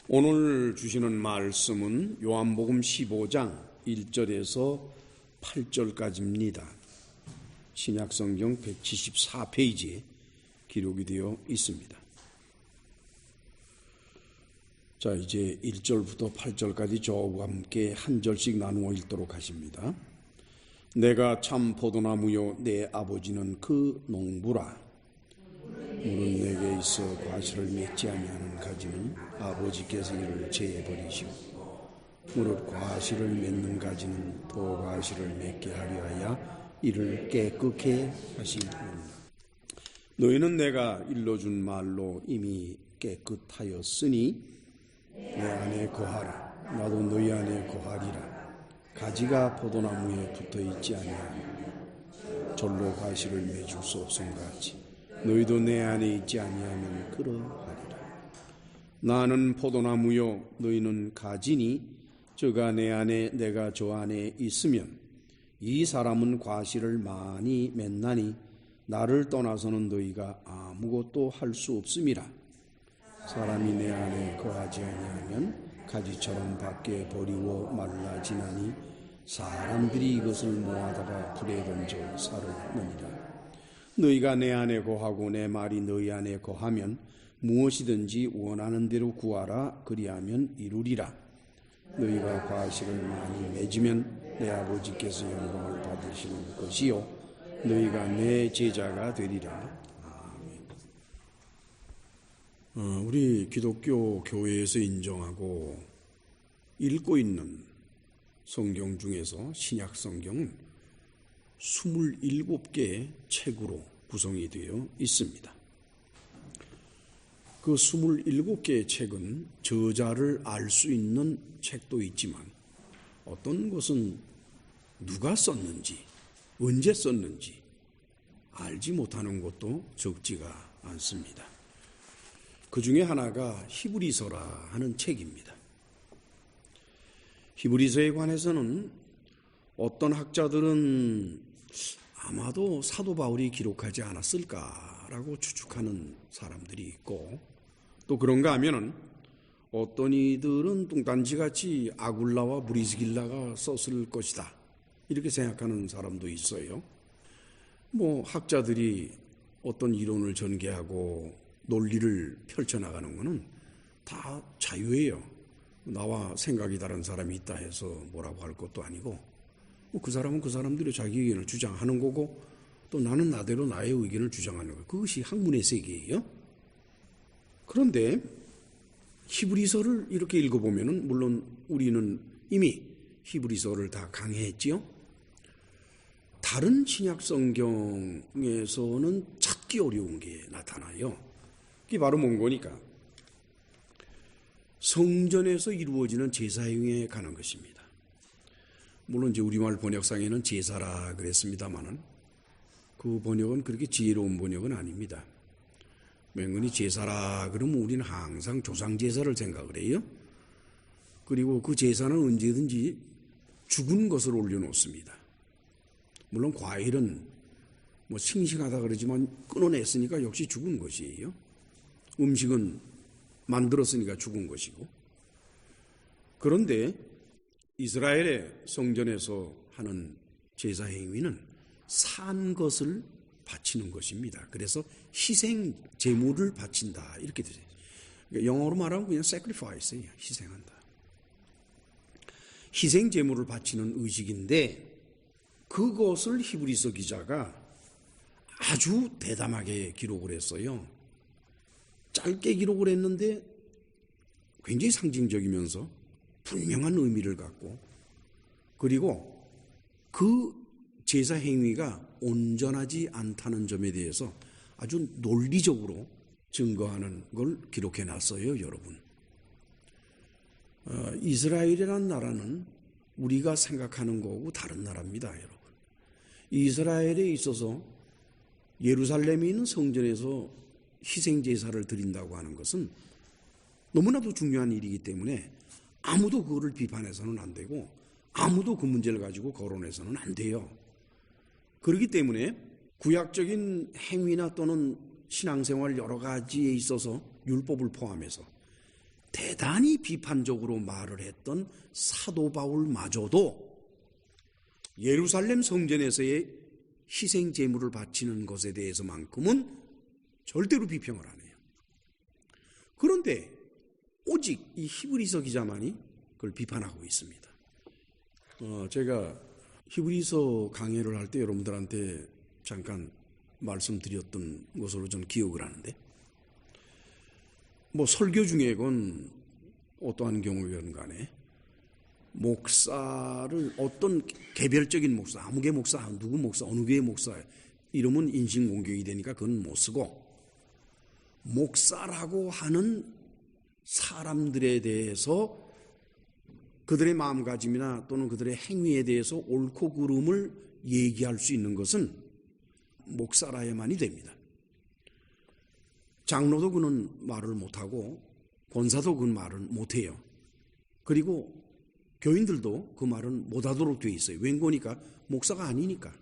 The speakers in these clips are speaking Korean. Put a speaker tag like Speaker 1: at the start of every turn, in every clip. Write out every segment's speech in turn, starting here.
Speaker 1: 오늘 주시는 말씀은 요한복음 15장 1절에서 8절까지입니다. 신약성경 174페이지에 기록이 되어 있습니다. 자, 이제 1절부터 8절까지 저와 함께 한 절씩 나누어 읽도록 하십니다. 내가 참 포도나무요 내 아버지는 그 농부라. 물은 내게 있어 과실을 맺지 아니하는 가지는 아버지께서 이를 제해버리시고 무릇 과실을 맺는 가지는 더 과실을 맺게 하려 하여 이를 깨끗게 하시느니라. 너희는 내가 일러준 말로 이미 깨끗하였으니 내 안에 거하라. 나도 너희 안에 거하리라. 가지가 포도나무에 붙어있지 아니하면 절로 과실을 맺을 수 없음 같이 너희도 내 안에 있지 아니하면 그러하리라. 나는 포도나무요 너희는 가지니 저가 내 안에 내가 저 안에 있으면 이 사람은 과실을 많이 맺나니 나를 떠나서는 너희가 아무것도 할 수 없음이라. 사람이 내 안에 거하지 아니하면 가지처럼 밖에 버리고 말라지나니 사람들이 이것을 모아다가 불에 던져 사르느니라. 너희가 내 안에 거하고 내 말이 너희 안에 거하면 무엇이든지 원하는 대로 구하라. 그리하면 이루리라. 너희가 과실을 많이 맺으면 내 아버지께서 영광을 받으시는 것이요 너희가 내 제자가 되리라. 아멘. 우리 기독교 교회에서 인정하고 읽고 있는 성경 중에서 신약 성경은 27개의 책으로 구성이 되어 있습니다. 그 27개의 책은 저자를 알 수 있는 책도 있지만 어떤 것은 누가 썼는지, 언제 썼는지 알지 못하는 것도 적지가 않습니다. 그 중에 하나가 히브리서라 하는 책입니다. 히브리서에 관해서는 어떤 학자들은 아마도 사도 바울이 기록하지 않았을까라고 추측하는 사람들이 있고, 또 그런가 하면은 어떤 이들은 뚱딴지같이 아굴라와 브리스길라가 썼을 것이다 이렇게 생각하는 사람도 있어요. 학자들이 어떤 이론을 전개하고 논리를 펼쳐나가는 것은 다 자유예요. 나와 생각이 다른 사람이 있다 해서 뭐라고 할 것도 아니고, 그 사람은 그 사람들의 자기 의견을 주장하는 거고, 또 나는 나대로 나의 의견을 주장하는 거예요. 그것이 학문의 세계예요. 그런데 히브리서를 이렇게 읽어보면은, 물론 우리는 이미 히브리서를 다 강해했지요. 다른 신약 성경에서는 찾기 어려운 게 나타나요. 그게 바로 뭔 거니까? 성전에서 이루어지는 제사 행위에 관한 것입니다. 물론 이제 우리말 번역상에는 제사라 그랬습니다만은 그 번역은 그렇게 지혜로운 번역은 아닙니다. 맹근히 제사라 그러면 우리는 항상 조상 제사를 생각을 해요. 그리고 그 제사는 언제든지 죽은 것을 올려놓습니다. 물론 과일은 싱싱하다 그러지만 끊어냈으니까 역시 죽은 것이에요. 음식은 만들었으니까 죽은 것이고. 그런데 이스라엘의 성전에서 하는 제사 행위는 산 것을 바치는 것입니다. 그래서 희생 제물을 바친다 이렇게 되죠. 그러니까 영어로 말하면 그냥 sacrifice예요. 희생한다. 희생 제물을 바치는 의식인데 그것을 히브리서 기자가 아주 대담하게 기록을 했어요. 짧게 기록을 했는데 굉장히 상징적이면서 분명한 의미를 갖고, 그리고 그 제사 행위가 온전하지 않다는 점에 대해서 아주 논리적으로 증거하는 걸 기록해 놨어요, 여러분. 이스라엘이라는 나라는 우리가 생각하는 거하고 다른 나라입니다, 여러분. 이스라엘에 있어서 예루살렘에 있는 성전에서 희생 제사를 드린다고 하는 것은 너무나도 중요한 일이기 때문에 아무도 그거를 비판해서는 안 되고 아무도 그 문제를 가지고 거론해서는 안 돼요. 그렇기 때문에 구약적인 행위나 또는 신앙생활 여러 가지에 있어서 율법을 포함해서 대단히 비판적으로 말을 했던 사도 바울마저도 예루살렘 성전에서의 희생 제물을 바치는 것에 대해서만큼은 절대로 비평을 안 해요. 그런데 오직 이 히브리서 기자만이 그걸 비판하고 있습니다. 제가 히브리서 강의를 할 때 여러분들한테 잠깐 말씀드렸던 것으로 저는 기억을 하는데, 설교 중에건 어떠한 경우든 간에 목사를 어떤 개별적인 목사, 아무개 목사, 누구 목사, 어느 교회 목사 이름은 인신공격이 되니까 그건 못 쓰고, 목사라고 하는 사람들에 대해서 그들의 마음가짐이나 또는 그들의 행위에 대해서 옳고 그름을 얘기할 수 있는 것은 목사라야만이 됩니다. 장로도 그는 말을 못하고 권사도 그 말을 못해요. 그리고 교인들도 그 말은 못하도록 되어 있어요. 웬거니까 목사가 아니니까.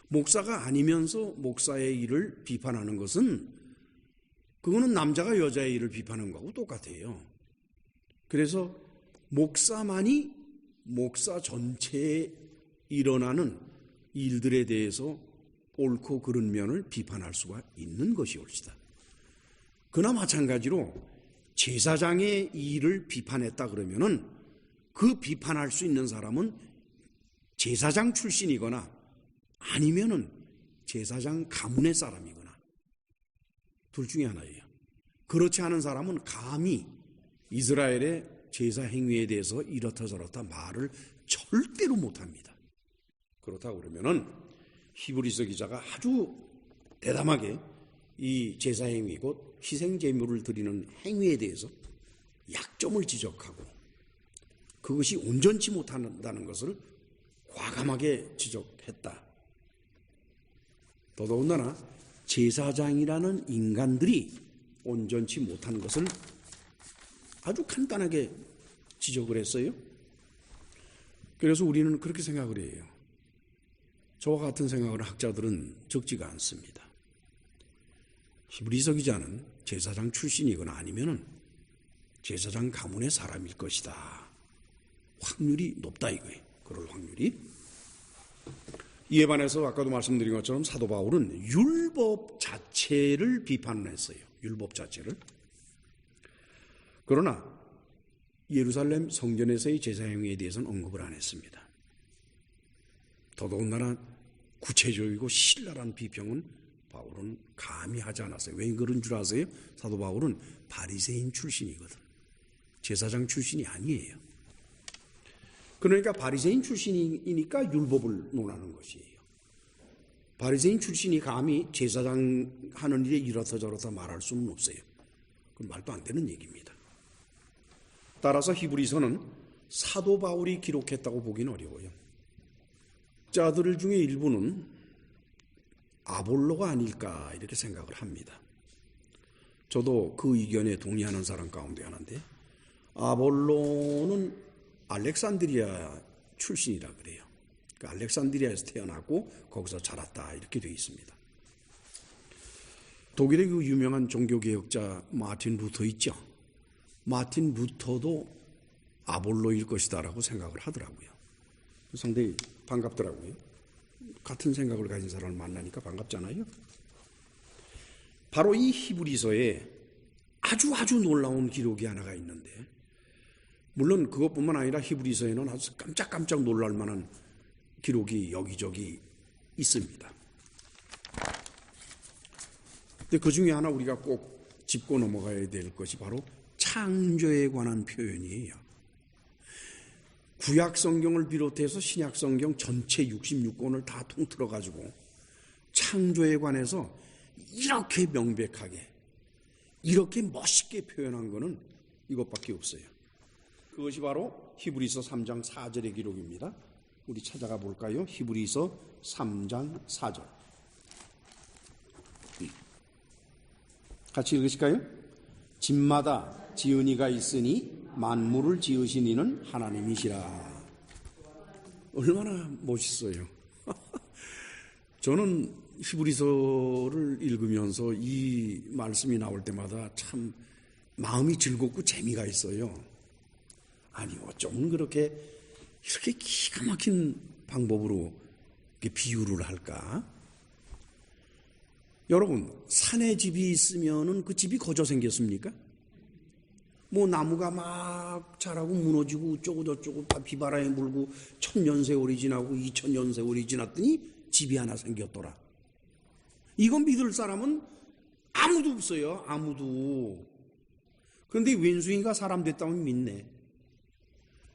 Speaker 1: 목사가 아니면서 목사의 일을 비판하는 것은 그거는 남자가 여자의 일을 비판하는 거하고 똑같아요. 그래서 목사만이 목사 전체에 일어나는 일들에 대해서 옳고 그른 면을 비판할 수가 있는 것이올시다. 그나 마찬가지로 제사장의 일을 비판했다 그러면은 그 비판할 수 있는 사람은 제사장 출신이거나 아니면은 제사장 가문의 사람이거나 둘 중에 하나예요. 그렇지 않은 사람은 감히 이스라엘의 제사 행위에 대해서 이렇다 저렇다 말을 절대로 못합니다. 그렇다고 그러면은 히브리서 기자가 아주 대담하게 이 제사 행위 곧 희생 제물을 드리는 행위에 대해서 약점을 지적하고 그것이 온전치 못한다는 것을 과감하게 지적했다. 더더군다나 제사장이라는 인간들이 온전치 못한 것을 아주 간단하게 지적을 했어요. 그래서 우리는 그렇게 생각을 해요. 저와 같은 생각을 학자들은 적지가 않습니다. 히브리서 기자는 제사장 출신이거나 아니면은 제사장 가문의 사람일 것이다. 확률이 높다 이거예요. 그럴 확률이. 이에 반해서 아까도 말씀드린 것처럼 사도 바울은 율법 자체를 비판했어요. 율법 자체를. 그러나 예루살렘 성전에서의 제사 행위에 대해서는 언급을 안 했습니다. 더더군다나 구체적이고 신랄한 비평은 바울은 감히 하지 않았어요. 왜 그런 줄 아세요? 사도 바울은 바리새인 출신이거든. 제사장 출신이 아니에요. 그러니까 바리새인 출신이니까 율법을 논하는 것이에요. 바리새인 출신이 감히 제사장 하는 일에 이렇다 저렇다 말할 수는 없어요. 그건 말도 안 되는 얘기입니다. 따라서 히브리서는 사도 바울이 기록했다고 보기는 어려워요. 자들 중에 일부는 아볼로가 아닐까 이렇게 생각을 합니다. 저도 그 의견에 동의하는 사람 가운데 하나인데, 아볼로는 알렉산드리아 출신이라 그래요. 그러니까 알렉산드리아에서 태어났고 거기서 자랐다 이렇게 되어 있습니다. 독일의 그 유명한 종교개혁자 마틴 루터 있죠. 마틴 루터도 아볼로일 것이다라고 생각을 하더라고요. 상당히 반갑더라고요. 같은 생각을 가진 사람을 만나니까 반갑잖아요. 바로 이 히브리서에 아주 놀라운 기록이 하나가 있는데, 물론 그것뿐만 아니라 히브리서에는 아주 깜짝깜짝 놀랄 만한 기록이 여기저기 있습니다. 근데 그 중에 하나 우리가 꼭 짚고 넘어가야 될 것이 바로 창조에 관한 표현이에요. 구약 성경을 비롯해서 신약 성경 전체 66권을 다 통틀어 가지고 창조에 관해서 이렇게 명백하게 이렇게 멋있게 표현한 것은 이것밖에 없어요. 그것이 바로 히브리서 3장 4절의 기록입니다. 우리 찾아가 볼까요? 히브리서 3장 4절. 같이 읽으실까요? 집마다 지은 이가 있으니 만물을 지으신 이는 하나님이시라. 얼마나 멋있어요. 저는 히브리서를 읽으면서 이 말씀이 나올 때마다 참 마음이 즐겁고 재미가 있어요. 아니 어쩌면 그렇게 이렇게 기가 막힌 방법으로 이렇게 비유를 할까? 여러분, 산에 집이 있으면은 그 집이 거저 생겼습니까? 뭐 나무가 막 자라고 무너지고 어쩌고 저쩌고 다 비바람에 물고 1000년 세월이 지나고 2000년 세월이 지났더니 집이 하나 생겼더라. 이건 믿을 사람은 아무도 없어요. 아무도. 그런데 왼수인가 사람 됐다면 믿네.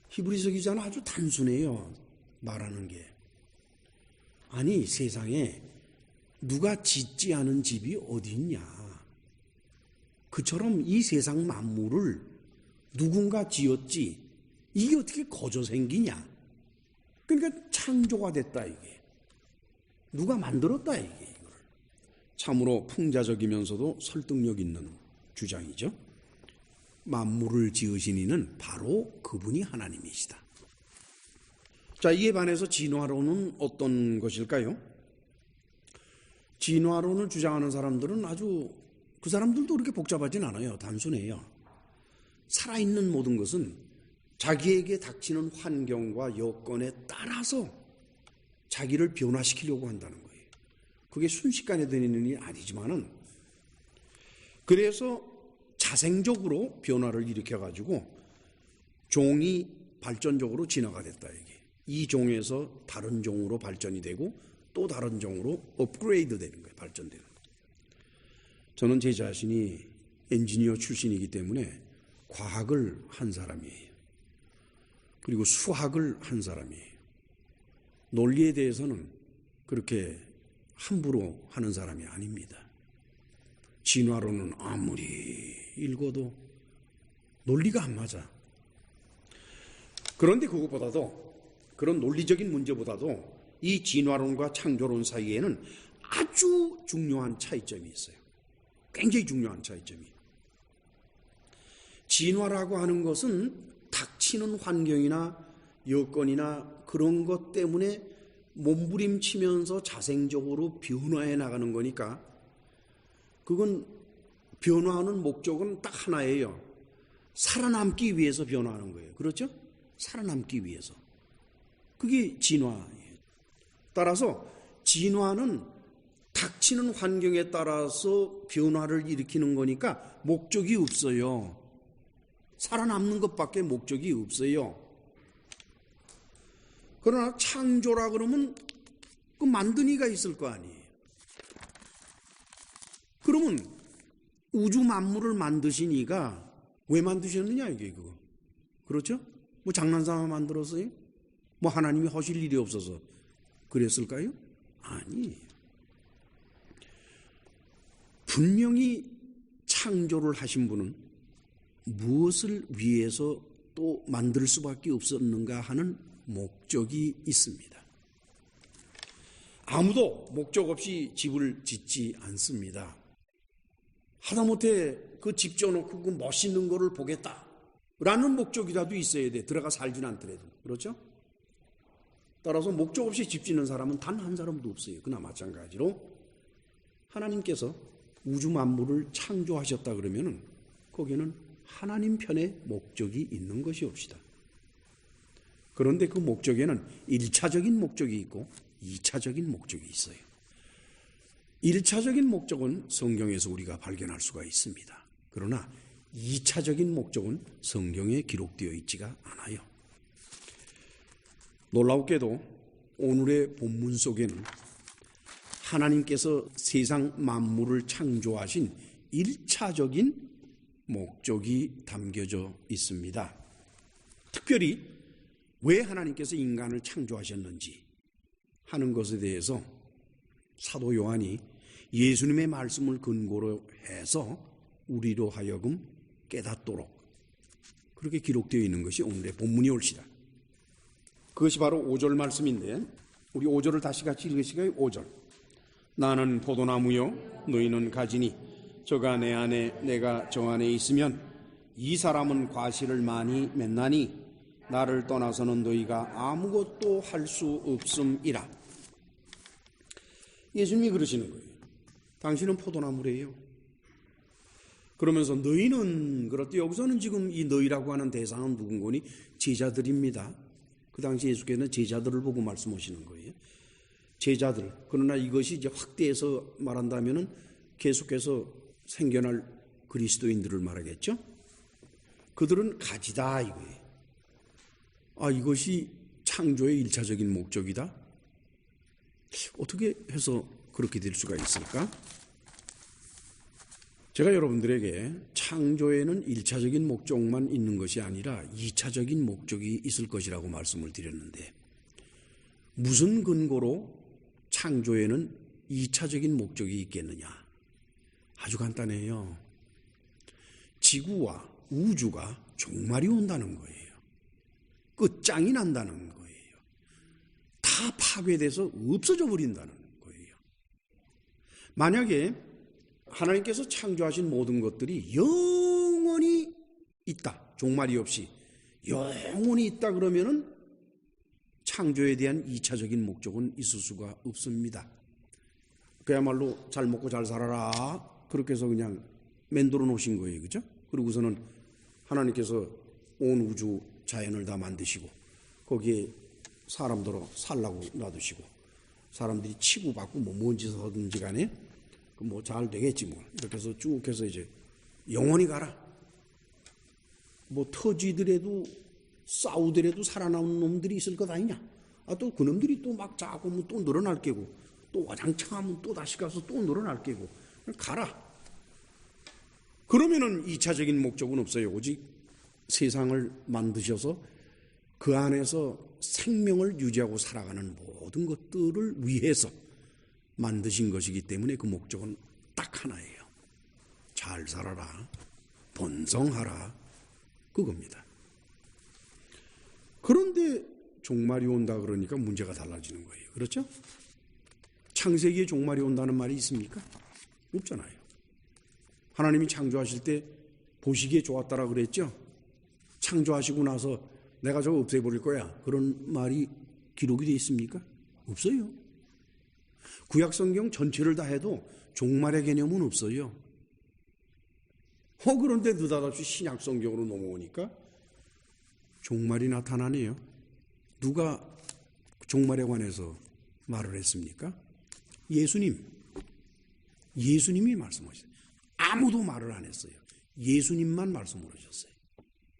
Speaker 1: 히브리서 기자는 아주 단순해요. 말하는 게. 아니 세상에 누가 짓지 않은 집이 어디 있냐. 그처럼 이 세상 만물을 누군가 지었지. 이게 어떻게 거저 생기냐. 그러니까 창조가 됐다 이게. 누가 만들었다 이게. 이걸. 참으로 풍자적이면서도 설득력 있는 주장이죠. 만물을 지으신 이는 바로 그분이 하나님이시다. 자, 이에 반해서 진화론은 어떤 것일까요? 진화론을 주장하는 사람들은 아주 그 사람들도 그렇게 복잡하진 않아요. 단순해요. 살아있는 모든 것은 자기에게 닥치는 환경과 여건에 따라서 자기를 변화시키려고 한다는 거예요. 그게 순식간에 되는 일이 아니지만은 그래서 자생적으로 변화를 일으켜가지고 종이 발전적으로 진화가 됐다 이게. 이 종에서 다른 종으로 발전이 되고 또 다른 종으로 업그레이드 되는 거예요. 발전되는 거예요. 저는 제 자신이 엔지니어 출신이기 때문에 과학을 한 사람이에요. 그리고 수학을 한 사람이에요. 논리에 대해서는 그렇게 함부로 하는 사람이 아닙니다. 진화론은 아무리 읽어도 논리가 안 맞아. 그런데 그것보다도 그런 논리적인 문제보다도 이 진화론과 창조론 사이에는 아주 중요한 차이점이 있어요. 굉장히 중요한 차이점이. 진화라고 하는 것은 닥치는 환경이나 여건이나 그런 것 때문에 몸부림치면서 자생적으로 변화해 나가는 거니까 그건 변화하는 목적은 딱 하나예요. 살아남기 위해서 변화하는 거예요. 그렇죠? 살아남기 위해서. 그게 진화예요. 따라서 진화는 닥치는 환경에 따라서 변화를 일으키는 거니까 목적이 없어요. 살아남는 것밖에 목적이 없어요. 그러나 창조라 그러면 그 만든 이가 있을 거 아니에요. 그러면 우주 만물을 만드신 이가 왜 만드셨느냐 이게 그거. 그렇죠? 뭐 장난삼아 만들었어요? 뭐 하나님이 하실 일이 없어서 그랬을까요? 아니에요. 분명히 창조를 하신 분은 무엇을 위해서 또 만들 수밖에 없었는가 하는 목적이 있습니다. 아무도 목적 없이 집을 짓지 않습니다. 하다못해 그 집 지어놓고 그 멋있는 거를 보겠다라는 목적이라도 있어야 돼. 들어가 살진 않더라도. 그렇죠? 따라서 목적 없이 집 짓는 사람은 단 한 사람도 없어요. 그나 마찬가지로 하나님께서 우주 만물을 창조하셨다 그러면은 거기에는 하나님 편의 목적이 있는 것이옵시다. 그런데 그 목적에는 1차적인 목적이 있고 2차적인 목적이 있어요. 1차적인 목적은 성경에서 우리가 발견할 수가 있습니다. 그러나 2차적인 목적은 성경에 기록되어 있지가 않아요. 놀랍게도 오늘의 본문 속에는 하나님께서 세상 만물을 창조하신 1차적인 목적이 담겨져 있습니다. 특별히 왜 하나님께서 인간을 창조하셨는지 하는 것에 대해서 사도 요한이 예수님의 말씀을 근거로 해서 우리로 하여금 깨닫도록 그렇게 기록되어 있는 것이 오늘의 본문이 옳시다. 그것이 바로 5절 말씀인데 우리 5절을 다시 같이 읽으시겠어요? 5절. 나는 포도나무요 너희는 가지니 저가 내 안에 내가 저 안에 있으면 이 사람은 과실을 많이 맺나니 나를 떠나서는 너희가 아무것도 할 수 없음이라. 예수님이 그러시는 거예요. 당신은 포도나무래요. 그러면서 너희는 그렇대. 여기서는 지금 이 너희라고 하는 대상은 누군가니? 제자들입니다. 그 당시 예수께서는 제자들을 보고 말씀하시는 거예요. 제자들. 그러나 이것이 이제 확대해서 말한다면은 계속해서 생겨날 그리스도인들을 말하겠죠. 그들은 가지다 이거예요. 이것이 창조의 일차적인 목적이다. 어떻게 해서 그렇게 될 수가 있을까? 제가 여러분들에게 창조에는 1차적인 목적만 있는 것이 아니라 2차적인 목적이 있을 것이라고 말씀을 드렸는데, 무슨 근거로 창조에는 2차적인 목적이 있겠느냐? 아주 간단해요. 지구와 우주가 종말이 온다는 거예요. 끝장이 난다는 거예요. 다 파괴돼서 없어져 버린다는 거예요. 만약에 하나님께서 창조하신 모든 것들이 영원히 있다, 종말이 없이 영원히 있다 그러면은 창조에 대한 2차적인 목적은 있을 수가 없습니다. 그야말로 잘 먹고 잘 살아라 그렇게 해서 그냥 맹돌아 놓으신 거예요. 그죠? 그리고서는 하나님께서 온 우주 자연을 다 만드시고 거기에 사람들로 살라고 놔두시고 사람들이 치고받고 뭔 짓을 하든지 간에 뭐 잘 되겠지 뭐 이렇게 해서 쭉 해서 이제 영원히 가라. 뭐 터지더라도 싸우더라도 살아남은 놈들이 있을 것 아니냐. 또 그놈들이 또 막 자고 뭐 또 늘어날 게고 또 와장창하면 또 다시 가서 또 늘어날 게고 가라. 그러면은 2차적인 목적은 없어요. 오직 세상을 만드셔서 그 안에서 생명을 유지하고 살아가는 모든 것들을 위해서 만드신 것이기 때문에 그 목적은 딱 하나예요. 잘 살아라, 번성하라, 그겁니다. 그런데 종말이 온다 그러니까 문제가 달라지는 거예요. 그렇죠? 창세기에 종말이 온다는 말이 있습니까? 없잖아요. 하나님이 창조하실 때 보시기에 좋았다라 그랬죠? 창조하시고 나서 내가 저거 없애버릴 거야, 그런 말이 기록이 되어 있습니까? 없어요. 구약성경 전체를 다 해도 종말의 개념은 없어요. 그런데 느닷없이 신약성경으로 넘어오니까 종말이 나타나네요. 누가 종말에 관해서 말을 했습니까? 예수님이 말씀하셨어요. 아무도 말을 안 했어요. 예수님만 말씀을 하셨어요.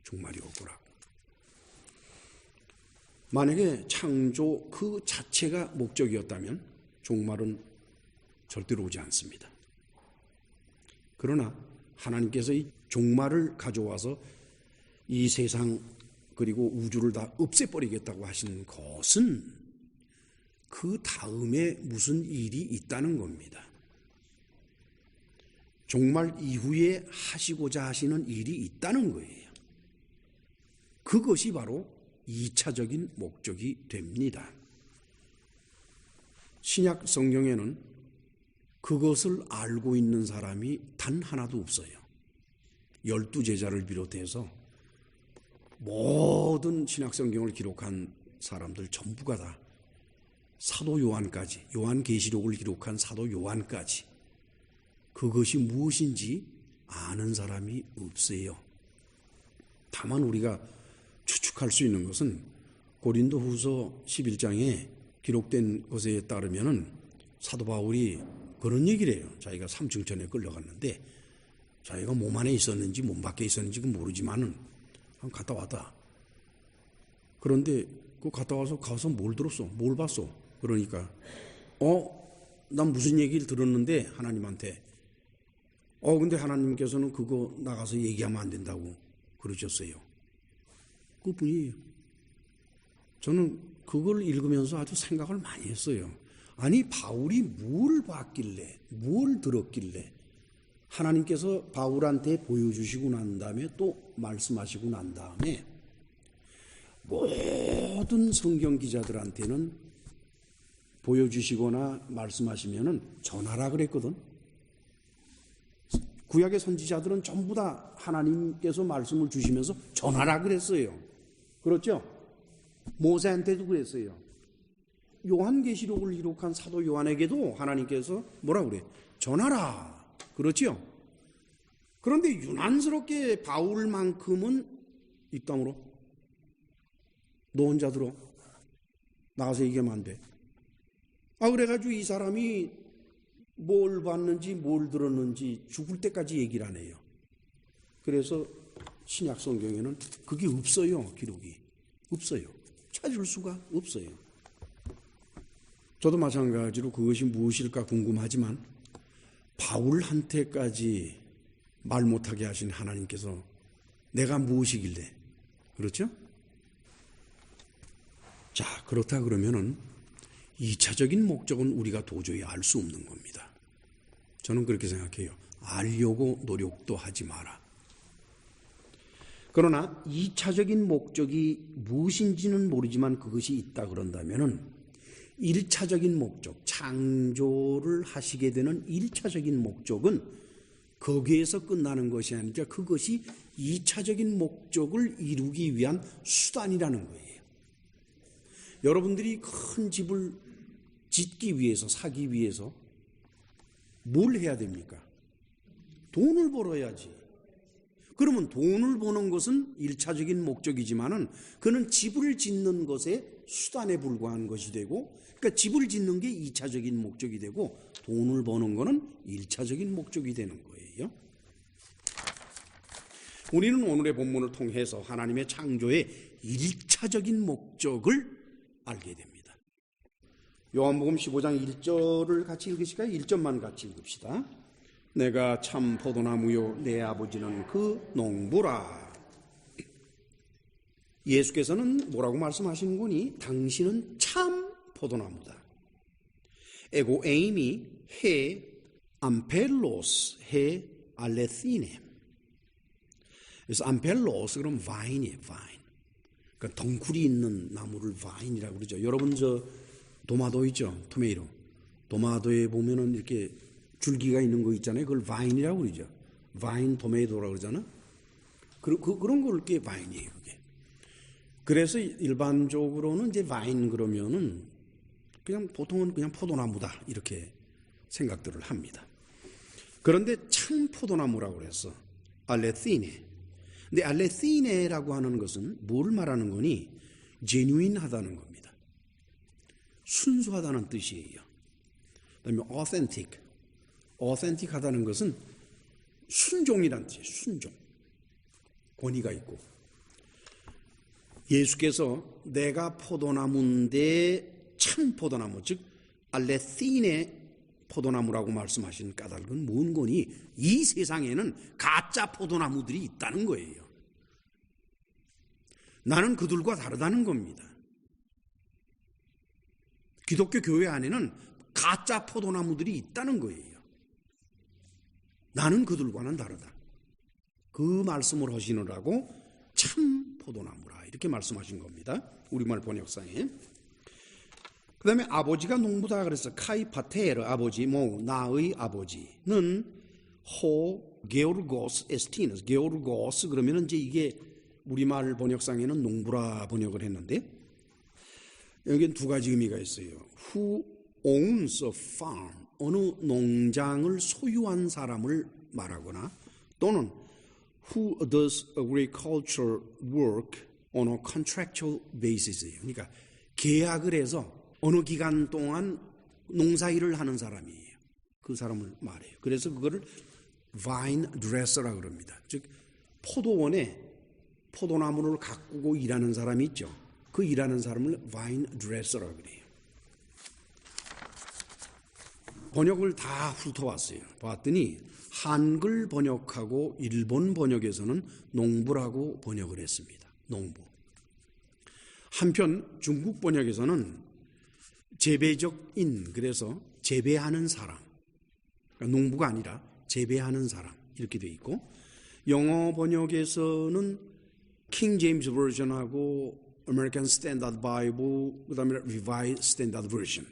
Speaker 1: 종말이 올 거라고. 만약에 창조 그 자체가 목적이었다면 종말은 절대로 오지 않습니다. 그러나 하나님께서 이 종말을 가져와서 이 세상 그리고 우주를 다 없애버리겠다고 하시는 것은 그 다음에 무슨 일이 있다는 겁니다. 종말 이후에 하시고자 하시는 일이 있다는 거예요. 그것이 바로 2차적인 목적이 됩니다. 신약 성경에는 그것을 알고 있는 사람이 단 하나도 없어요. 12제자를 비롯해서 모든 신약 성경을 기록한 사람들 전부가 다 사도 요한까지, 요한계시록을 기록한 사도 요한까지 그것이 무엇인지 아는 사람이 없어요. 다만 우리가 추측할 수 있는 것은 고린도후서 11장에 기록된 것에 따르면은 사도 바울이 그런 얘기를 해요. 자기가 삼층천에 끌려갔는데 자기가 몸 안에 있었는지 몸 밖에 있었는지 모르지만은 갔다 왔다. 그런데 그 갔다 와서 가서 뭘 들었어? 뭘 봤어? 그러니까 난 무슨 얘기를 들었는데 하나님한테 근데 하나님께서는 그거 나가서 얘기하면 안 된다고 그러셨어요. 그뿐이에요. 저는 그걸 읽으면서 아주 생각을 많이 했어요. 아니 바울이 뭘 봤길래 뭘 들었길래 하나님께서 바울한테 보여주시고 난 다음에 또 말씀하시고 난 다음에 모든 성경 기자들한테는 보여주시거나 말씀하시면은 전하라 그랬거든. 구약의 선지자들은 전부 다 하나님께서 말씀을 주시면서 전하라 그랬어요. 그렇죠? 모세한테도 그랬어요. 요한계시록을 기록한 사도 요한에게도 하나님께서 뭐라 그래? 전하라. 그렇죠? 그런데 유난스럽게 바울만큼은 이 땅으로 너 혼자 들어 나가서 얘기하면 안 돼. 그래가지고 이 사람이 뭘 봤는지 뭘 들었는지 죽을 때까지 얘기를 안 해요. 그래서 신약 성경에는 그게 없어요. 기록이 없어요. 찾을 수가 없어요. 저도 마찬가지로 그것이 무엇일까 궁금하지만 바울한테까지 말 못하게 하신 하나님께서 내가 무엇이길래, 그렇죠? 자, 그렇다 그러면은 2차적인 목적은 우리가 도저히 알 수 없는 겁니다. 저는 그렇게 생각해요. 알려고 노력도 하지 마라. 그러나 2차적인 목적이 무엇인지는 모르지만 그것이 있다 그런다면은 1차적인 목적, 창조를 하시게 되는 1차적인 목적은 거기에서 끝나는 것이 아니라 그것이 2차적인 목적을 이루기 위한 수단이라는 거예요. 여러분들이 큰 집을 짓기 위해서, 사기 위해서 뭘 해야 됩니까? 돈을 벌어야지. 그러면 돈을 버는 것은 1차적인 목적이지만은 그는 집을 짓는 것의 수단에 불과한 것이 되고, 그러니까 집을 짓는 게 2차적인 목적이 되고 돈을 버는 것은 1차적인 목적이 되는 거예요. 우리는 오늘의 본문을 통해서 하나님의 창조의 1차적인 목적을 알게 됩니다. 요한복음 15장 1절을 같이 읽으실까요? 1절만 같이 읽읍시다. 내가 참 포도나무요 내 아버지는 그 농부라. 예수께서는 뭐라고 말씀하시는 거니? 당신은 참 포도나무다. 에고 에임이 해 암펠로스 해 알레시네. 그래서 암펠로스 그럼 바인이에요. 바인. 그러니까 덩쿨이 있는 나무를 바인이라고 그러죠. 여러분 저 도마도 있죠. 토메이토. 도마도에 보면은 이렇게 줄기가 있는 거 있잖아요. 그걸 바인이라고 그러죠. 바인 토메이토라고 그러잖아. 그런 걸 이렇게 바인이에요. 그게. 그래서 일반적으로는 이제 바인 그러면은 그냥 보통은 그냥 포도나무다 이렇게 생각들을 합니다. 그런데 참 포도나무라고 그랬어. 알레시네. 근데 알레시네라고 하는 것은 뭘 말하는 거니? genuine하다는 겁니다. 순수하다는 뜻이에요. 그다음에 authentic하다는 것은 순종이란 뜻이에요. 순종. 권위가 있고. 예수께서 내가 포도나무인데 참 포도나무, 즉 알레시네 포도나무라고 말씀하신 까닭은 뭔 거니? 이 세상에는 가짜 포도나무들이 있다는 거예요. 나는 그들과 다르다는 겁니다. 기독교 교회 안에는 가짜 포도나무들이 있다는 거예요. 나는 그들과는 다르다. 그 말씀을 하시느라고 참 포도나무라 이렇게 말씀하신 겁니다. 우리말 번역상에. 그 다음에 아버지가 농부다 그래서 카이파테르 아버지, 나의 아버지는 호 게오르고스 에스티너스. 게오르고스 그러면은 이제 이게 우리말 번역상에는 농부라 번역을 했는데 여기는 두 가지 의미가 있어요. Who owns a farm, 어느 농장을 소유한 사람을 말하거나 또는 Who does agricultural work on a contractual basis예요. 그러니까 계약을 해서 어느 기간 동안 농사일을 하는 사람이에요. 그 사람을 말해요. 그래서 그거를 vine dresser라고 그럽니다. 즉 포도원에 포도나무를 가꾸고 일하는 사람이 있죠. 그 일하는 사람을 vine dresser라고 그래요. 번역을 다 훑어봤어요. 봤더니 한글 번역하고 일본 번역에서는 농부라고 번역을 했습니다. 농부. 한편 중국 번역에서는 재배적인, 그래서 재배하는 사람, 그러니까 농부가 아니라 재배하는 사람 이렇게 돼 있고, 영어 번역에서는 킹 제임스 버전하고 American Standard Bible, 그다음에 Revised Standard Version,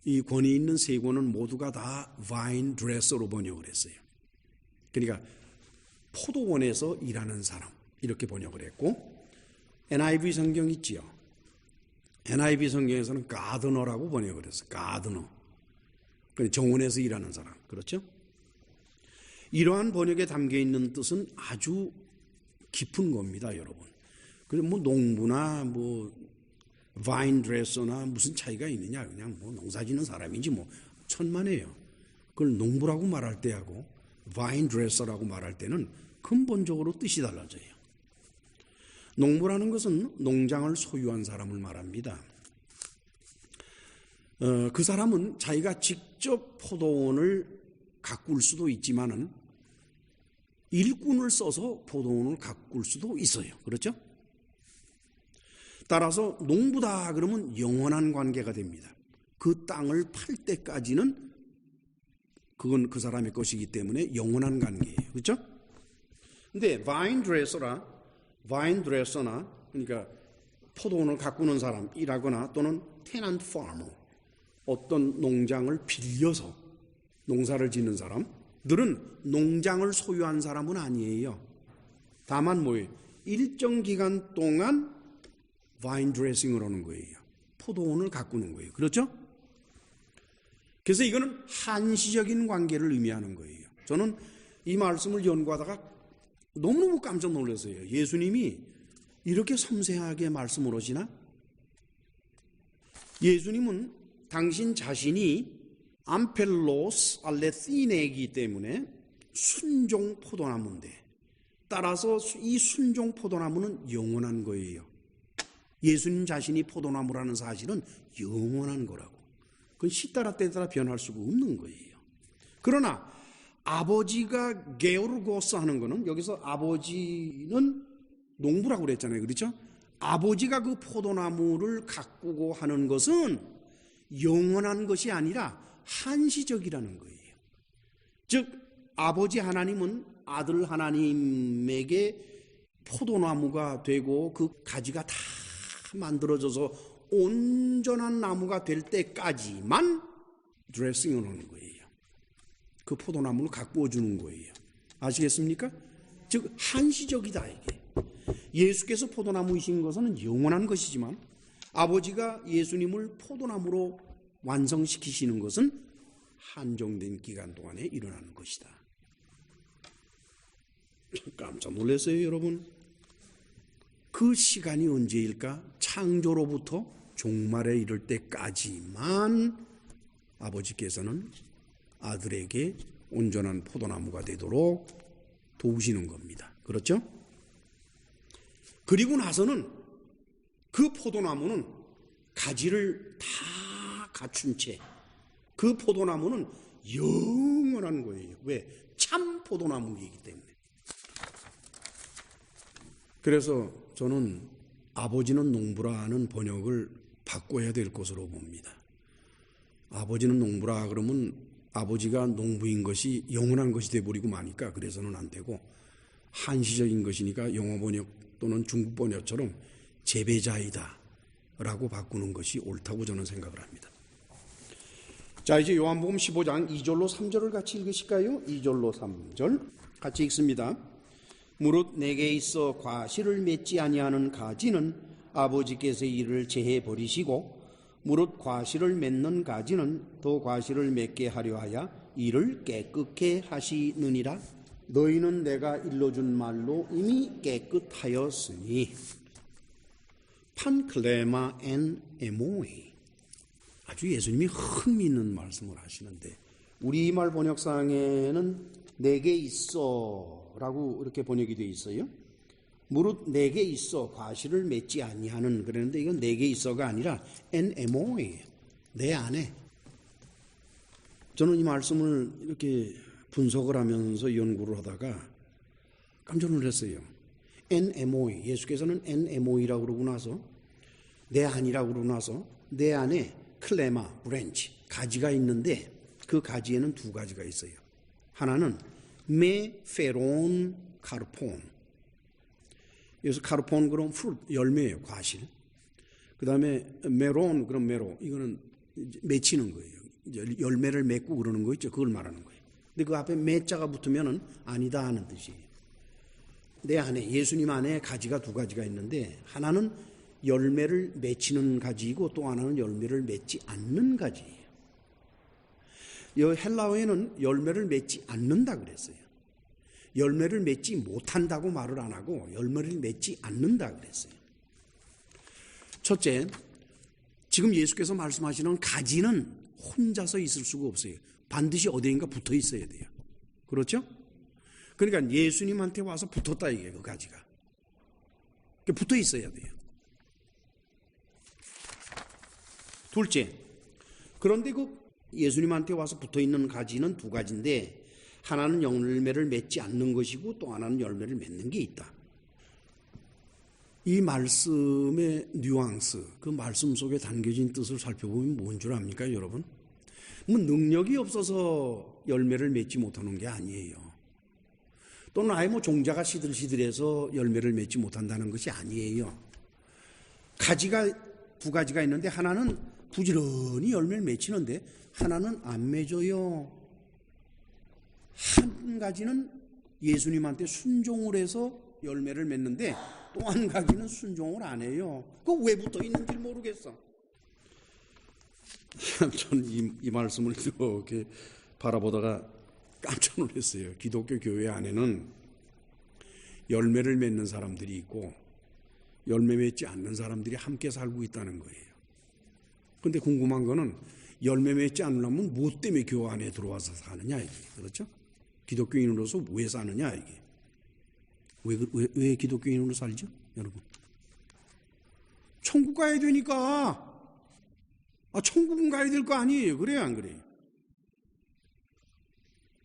Speaker 1: 이 권위 있는 세 권은 모두가 다 vine dresser로 번역을 했어요. 그러니까 포도원에서 일하는 사람 이렇게 번역을 했고, NIV 성경 있지요. NIV 성경에서는 가드너라고 번역을 했어요. 가드너. 정원에서 일하는 사람. 그렇죠? 이러한 번역에 담겨 있는 뜻은 아주 깊은 겁니다, 여러분. 그래서 뭐 농부나 뭐 바인 드레서나 무슨 차이가 있느냐, 그냥 뭐 농사 짓는 사람인지 뭐 천만에요. 그걸 농부라고 말할 때하고 바인 드레서라고 말할 때는 근본적으로 뜻이 달라져요. 농부라는 것은 농장을 소유한 사람을 말합니다. 그 사람은 자기가 직접 포도원을 가꿀 수도 있지만은 일꾼을 써서 포도원을 가꿀 수도 있어요. 그렇죠? 따라서 농부다 그러면 영원한 관계가 됩니다. 그 땅을 팔 때까지는 그건 그 사람의 것이기 때문에 영원한 관계예요. 그렇죠? 근데 바인 드레서나 그러니까 포도원을 가꾸는 사람이라거나 또는 테넌트 파머, 어떤 농장을 빌려서 농사를 짓는 사람들은 농장을 소유한 사람은 아니에요. 다만 뭐예요? 일정 기간 동안 바인 드레싱을 하는 거예요. 포도원을 가꾸는 거예요. 그렇죠? 그래서 이거는 한시적인 관계를 의미하는 거예요. 저는 이 말씀을 연구하다가 너무너무 깜짝 놀랐어요. 예수님이 이렇게 섬세하게 말씀을 하시나? 예수님은 당신 자신이 암펠로스 알레시네이기 때문에 순종 포도나무인데, 따라서 이 순종 포도나무는 영원한 거예요. 예수님 자신이 포도나무라는 사실은 영원한 거라고. 그건 시 따라 때 따라 변할 수가 없는 거예요. 그러나 아버지가 게오르고스 하는 거는, 여기서 아버지는 농부라고 그랬잖아요. 그렇죠? 아버지가 그 포도나무를 가꾸고 하는 것은 영원한 것이 아니라 한시적이라는 거예요. 즉 아버지 하나님은 아들 하나님에게 포도나무가 되고 그 가지가 다 만들어져서 온전한 나무가 될 때까지만 드레싱을 하는 거예요. 그 포도나무를 가꾸어 주는 거예요. 아시겠습니까? 즉 한시적이다 이게. 예수께서 포도나무이신 것은 영원한 것이지만 아버지가 예수님을 포도나무로 완성시키시는 것은 한정된 기간 동안에 일어나는 것이다. 깜짝 놀랐어요, 여러분. 그 시간이 언제일까? 창조로부터 종말에 이를 때까지만 아버지께서는 아들에게 온전한 포도나무가 되도록 도우시는 겁니다. 그렇죠? 그리고 나서는 그 포도나무는 가지를 다 갖춘 채 그 포도나무는 영원한 거예요. 왜? 참 포도나무이기 때문에. 그래서 저는 아버지는 농부라는 번역을 바꿔야 될 것으로 봅니다. 아버지는 농부라 그러면 아버지가 농부인 것이 영원한 것이 되어버리고 마니까 그래서는 안 되고, 한시적인 것이니까 영어 번역 또는 중국 번역처럼 재배자이다 라고 바꾸는 것이 옳다고 저는 생각을 합니다. 자, 이제 요한복음 15장 2절로 3절을 같이 읽으실까요? 2절로 3절 같이 읽습니다. 무릇 내게 있어 과실을 맺지 아니하는 가지는 아버지께서 이를 제해 버리시고, 무릇 과실을 맺는 가지는 더 과실을 맺게 하려 하여 이를 깨끗게 하시느니라. 너희는 내가 일러준 말로 이미 깨끗하였으니. 판클레마 엔 에모이. 아주 예수님이 흥미있는 말씀을 하시는데, 우리말 번역상에는 내게 있어 라고 이렇게 번역이 되어 있어요. 무릇 내게 있어 과실을 맺지 아니하는, 그랬는데 이건 내게 있어가 아니라 NMO예요. 내 안에. 저는 이 말씀을 이렇게 분석을 하면서 연구를 하다가 깜짝 놀랐어요. NMO, 예수께서는 NMO라고 그러고 나서, 내 안이라고 그러고 나서 내 안에 클레마, 브랜치, 가지가 있는데 그 가지에는 두 가지가 있어요. 하나는 메페론 카르폰. 여기서 카르폰 그럼 풀, 열매예요, 과실. 그 다음에 메론 그럼 메로, 이거는 맺히는 거예요. 이제 열매를 맺고 그러는 거 있죠. 그걸 말하는 거예요. 근데 그 앞에 메자가 붙으면은 아니다 하는 뜻이에요. 내 안에, 예수님 안에 가지가 두 가지가 있는데, 하나는 열매를 맺히는 가지이고 또 하나는 열매를 맺지 않는 가지예요. 이 헬라어에는 열매를 맺지 않는다 그랬어요. 열매를 맺지 못한다고 말을 안 하고 열매를 맺지 않는다 그랬어요. 첫째, 지금 예수께서 말씀하시는 가지는 혼자서 있을 수가 없어요. 반드시 어디인가 붙어 있어야 돼요. 그렇죠? 그러니까 예수님한테 와서 붙었다 이게 그 가지가. 붙어 있어야 돼요. 둘째, 그런데 그 예수님한테 와서 붙어 있는 가지는 두 가지인데 하나는 열매를 맺지 않는 것이고 또 하나는 열매를 맺는 게 있다. 이 말씀의 뉘앙스, 그 말씀 속에 담겨진 뜻을 살펴보면 뭔 줄 압니까, 여러분? 뭐 능력이 없어서 열매를 맺지 못하는 게 아니에요. 또는 아예 뭐 종자가 시들시들해서 열매를 맺지 못한다는 것이 아니에요. 가지가 두 가지가 있는데 하나는 부지런히 열매를 맺히는데 하나는 안 맺어요. 한 가지는 예수님한테 순종을 해서 열매를 맺는데 또 한 가지는 순종을 안 해요. 그거 왜 붙어 있는지 모르겠어. 전 이 말씀을 이렇게 바라보다가 깜짝 놀랐어요. 기독교 교회 안에는 열매를 맺는 사람들이 있고 열매 맺지 않는 사람들이 함께 살고 있다는 거예요. 그런데 궁금한 거는 열매 맺지 않으려면 뭐 때문에 교회 안에 들어와서 사느냐 이게. 그렇죠? 기독교인으로서 왜 사느냐 이게. 왜 기독교인으로 살죠? 여러분. 천국 가야 되니까. 천국은 가야 될 거 아니에요. 그래요, 안 그래요?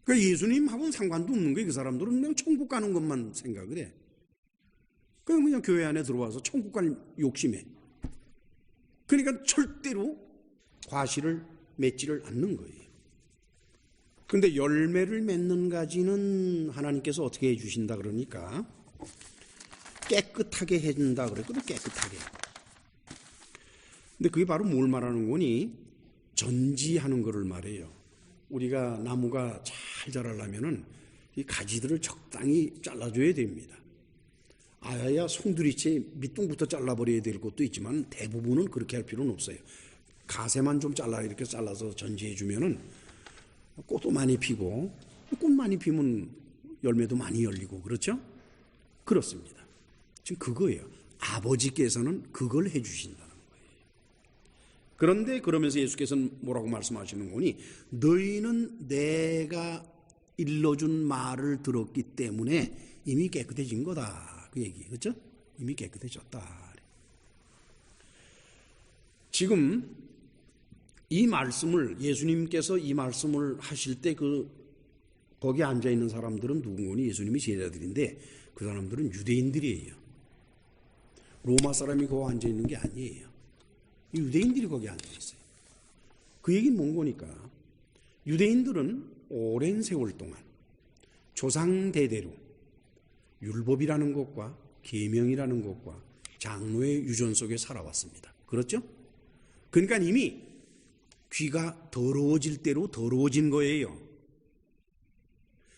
Speaker 1: 그러니까 예수님하고는 상관도 없는 거예요. 그 사람들은 그냥 천국 가는 것만 생각을 해. 그냥 교회 안에 들어와서 천국 갈 욕심에. 그러니까 절대로 과실을 맺지를 않는 거예요. 그런데 열매를 맺는 가지는 하나님께서 어떻게 해주신다 그러니까 깨끗하게 해준다 그랬거든. 깨끗하게. 근데 그게 바로 뭘 말하는 거니? 전지하는 거를 말해요. 우리가 나무가 잘 자라려면은 이 가지들을 적당히 잘라줘야 됩니다. 아야야 송두리째 밑둥부터 잘라버려야 될 것도 있지만 대부분은 그렇게 할 필요는 없어요. 가세만 좀 이렇게 잘라서 전지해주면은 꽃도 많이 피고 꽃 많이 피면 열매도 많이 열리고 그렇죠? 그렇습니다. 지금 그거예요. 아버지께서는 그걸 해주신다는 거예요. 그런데 그러면서 예수께서는 뭐라고 말씀하시는 거니? 너희는 내가 일러준 말을 들었기 때문에 이미 깨끗해진 거다. 그 얘기 그렇죠? 이미 깨끗해졌다. 지금 이 말씀을 예수님께서 이 말씀을 하실 때 거기 앉아 있는 사람들은 누군가니? 예수님이 제자들인데 그 사람들은 유대인들이에요. 로마 사람이 거기 앉아 있는 게 아니에요. 유대인들이 거기 앉아 있어요. 그 얘기는 뭔 거니까? 유대인들은 오랜 세월 동안 조상 대대로 율법이라는 것과 계명이라는 것과 장로의 유전 속에 살아왔습니다. 그렇죠? 그러니까 이미 귀가 더러워질 대로 더러워진 거예요.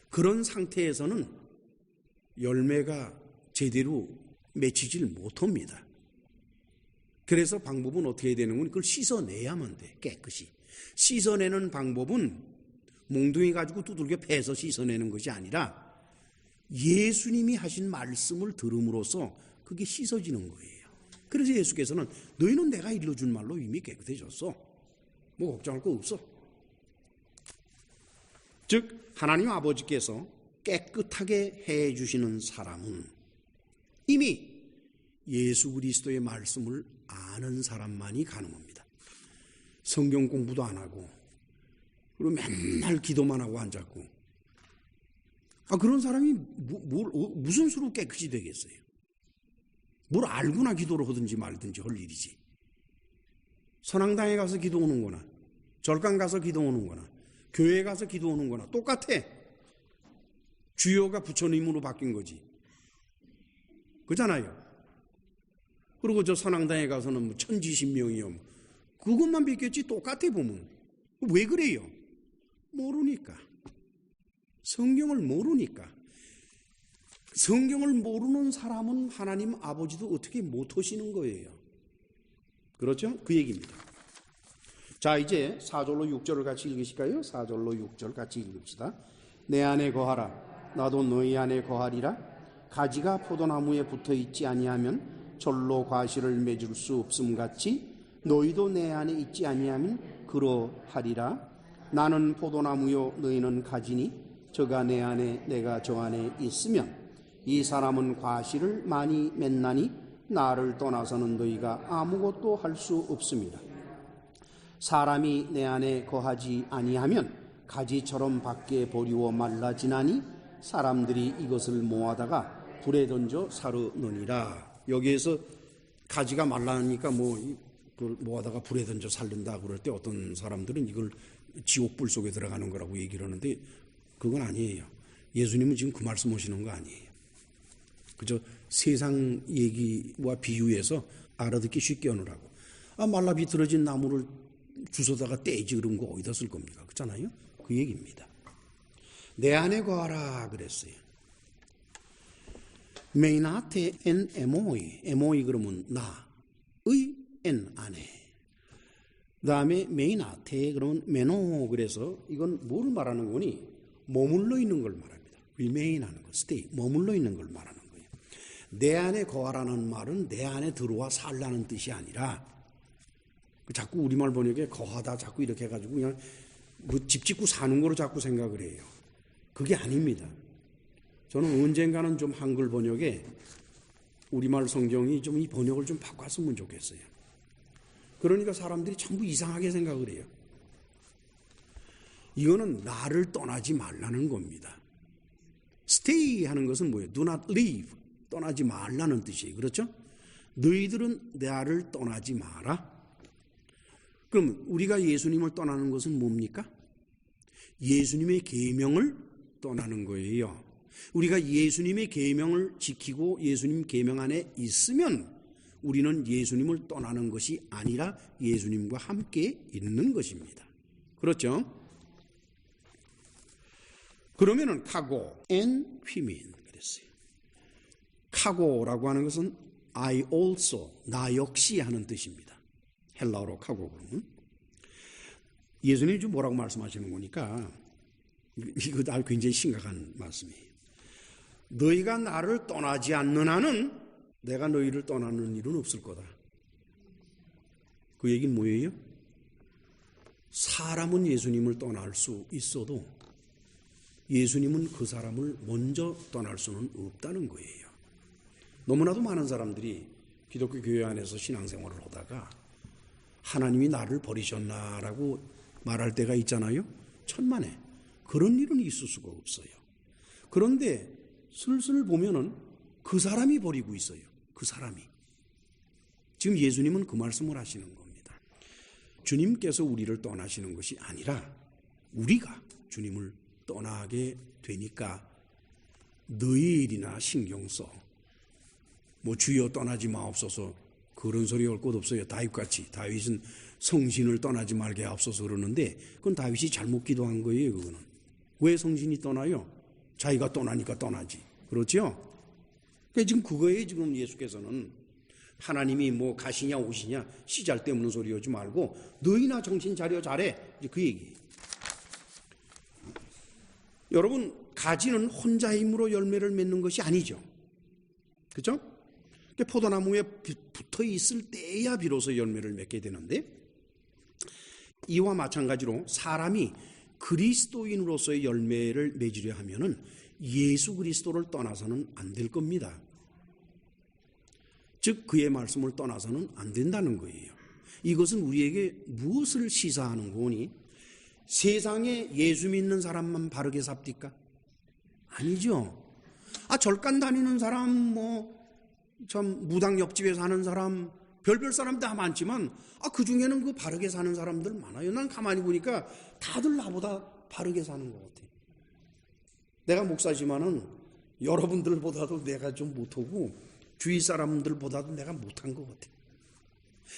Speaker 1: 그런 상태에서는 열매가 제대로 맺히질 못합니다. 그래서 방법은 어떻게 해야 되는 건 그걸 씻어내야만 돼. 깨끗이. 씻어내는 방법은 몽둥이 가지고 두들겨 패서 씻어내는 것이 아니라 예수님이 하신 말씀을 들음으로써 그게 씻어지는 거예요. 그래서 예수께서는 너희는 내가 일러준 말로 이미 깨끗해졌어. 뭐 걱정할 거 없어. 즉 하나님 아버지께서 깨끗하게 해주시는 사람은 이미 예수 그리스도의 말씀을 아는 사람만이 가능합니다. 성경 공부도 안 하고 그리고 맨날 기도만 하고 앉았고 그런 사람이 무슨 수로 깨끗이 되겠어요? 뭘 알고나 기도를 하든지 말든지 할 일이지. 선앙당에 가서 기도하는 거나 절간 가서 기도하는 거나 교회 가서 기도하는 거나 똑같아. 주여가 부처님으로 바뀐 거지. 그잖아요. 그리고 저 선앙당에 가서는 뭐 천지신명이요. 그것만 믿겠지 똑같아 보면. 왜 그래요? 모르니까. 성경을 모르니까. 성경을 모르는 사람은 하나님 아버지도 어떻게 못하시는 거예요. 그렇죠? 그 얘기입니다. 자, 이제 4절로 6절을 같이 읽으실까요? 4절로 6절 같이 읽읍시다. 내 안에 거하라. 나도 너희 안에 거하리라. 가지가 포도나무에 붙어 있지 아니하면 절로 과실을 맺을 수 없음 같이 너희도 내 안에 있지 아니하면 그러하리라. 나는 포도나무요 너희는 가지니 저가 내 안에 내가 저 안에 있으면 이 사람은 과실을 많이 맺나니 나를 떠나서는 너희가 아무것도 할 수 없습니다. 사람이 내 안에 거하지 아니하면 가지처럼 밖에 버리워 말라지나니 사람들이 이것을 모아다가 불에 던져 사르느니라. 여기에서 가지가 말라니까 모아다가 불에 던져 살른다 그럴 때 어떤 사람들은 이걸 지옥불 속에 들어가는 거라고 얘기를 하는데 그건 아니에요. 예수님은 지금 그 말씀하시는 거 아니에요. 그저 세상 얘기와 비유해서 알아듣기 쉽게 하느라고. 말라 비틀어진 나무를 주워다가 떼지 그런 거 어디다 쓸 겁니까? 그렇잖아요. 그 얘기입니다. 내 안에 거하라 그랬어요. 메이나테 엔 에모이. 에모이 그러면 나의 엔 안에. 그 다음에 메이나테 그러면 메노. 그래서 이건 뭘 말하는 거니? 머물러 있는 걸 말합니다. 리메인하는 거, 스테이, 머물러 있는 걸 말하는 거예요. 내 안에 거하라는 말은 내 안에 들어와 살라는 뜻이 아니라 자꾸 우리말 번역에 거하다 자꾸 이렇게 해가지고 그냥 집 짓고 사는 거로 자꾸 생각을 해요. 그게 아닙니다. 저는 언젠가는 좀 한글 번역에 우리말 성경이 좀 이 번역을 좀 바꿨으면 좋겠어요. 그러니까 사람들이 전부 이상하게 생각을 해요. 이거는 나를 떠나지 말라는 겁니다. stay 하는 것은 뭐예요? do not leave. 떠나지 말라는 뜻이에요. 그렇죠? 너희들은 나를 떠나지 마라. 그럼 우리가 예수님을 떠나는 것은 뭡니까? 예수님의 계명을 떠나는 거예요. 우리가 예수님의 계명을 지키고 예수님 계명 안에 있으면 우리는 예수님을 떠나는 것이 아니라 예수님과 함께 있는 것입니다. 그렇죠? 그러면은 카고 and 휘민 그랬어요. 카고라고 하는 것은 I also, 나 역시 하는 뜻입니다. 헬라어로 카고 그러면. 예수님이 좀 뭐라고 말씀하시는 거니까 이거 다 굉장히 심각한 말씀이에요. 너희가 나를 떠나지 않는 한은 내가 너희를 떠나는 일은 없을 거다. 그 얘기는 뭐예요? 사람은 예수님을 떠날 수 있어도 예수님은 그 사람을 먼저 떠날 수는 없다는 거예요. 너무나도 많은 사람들이 기독교 교회 안에서 신앙생활을 하다가 하나님이 나를 버리셨나라고 말할 때가 있잖아요. 천만에 그런 일은 있을 수가 없어요. 그런데 슬슬 보면은 그 사람이 버리고 있어요. 그 사람이. 지금 예수님은 그 말씀을 하시는 겁니다. 주님께서 우리를 떠나시는 것이 아니라 우리가 주님을 떠나게 되니까 너희 일이나 신경 써. 주여 떠나지 마옵소서 그런 소리 할 것 없어요. 다윗같이. 다윗은 성신을 떠나지 말게 하옵소서 그러는데 그건 다윗이 잘못 기도한 거예요. 그거는. 왜 성신이 떠나요? 자기가 떠나니까 떠나지. 그렇죠? 그러니까 지금 그거에 지금 예수께서는 하나님이 가시냐 오시냐 씨잘데없는 소리 하지 말고 너희나 정신 차려 잘해. 이제 그 얘기. 여러분 가지는 혼자 힘으로 열매를 맺는 것이 아니죠. 그렇죠? 포도나무에 붙어 있을 때야 비로소 열매를 맺게 되는데 이와 마찬가지로 사람이 그리스도인으로서의 열매를 맺으려 하면은 예수 그리스도를 떠나서는 안 될 겁니다. 즉 그의 말씀을 떠나서는 안 된다는 거예요. 이것은 우리에게 무엇을 시사하는 거니? 세상에 예수 믿는 사람만 바르게 삽니까? 아니죠. 절간 다니는 사람, 참 무당 옆집에 사는 사람, 별별 사람 다 많지만 그 중에는 그 바르게 사는 사람들 많아요. 난 가만히 보니까 다들 나보다 바르게 사는 것 같아요. 내가 목사지만은 여러분들보다도 내가 좀 못하고 주위 사람들보다도 내가 못한 것 같아요.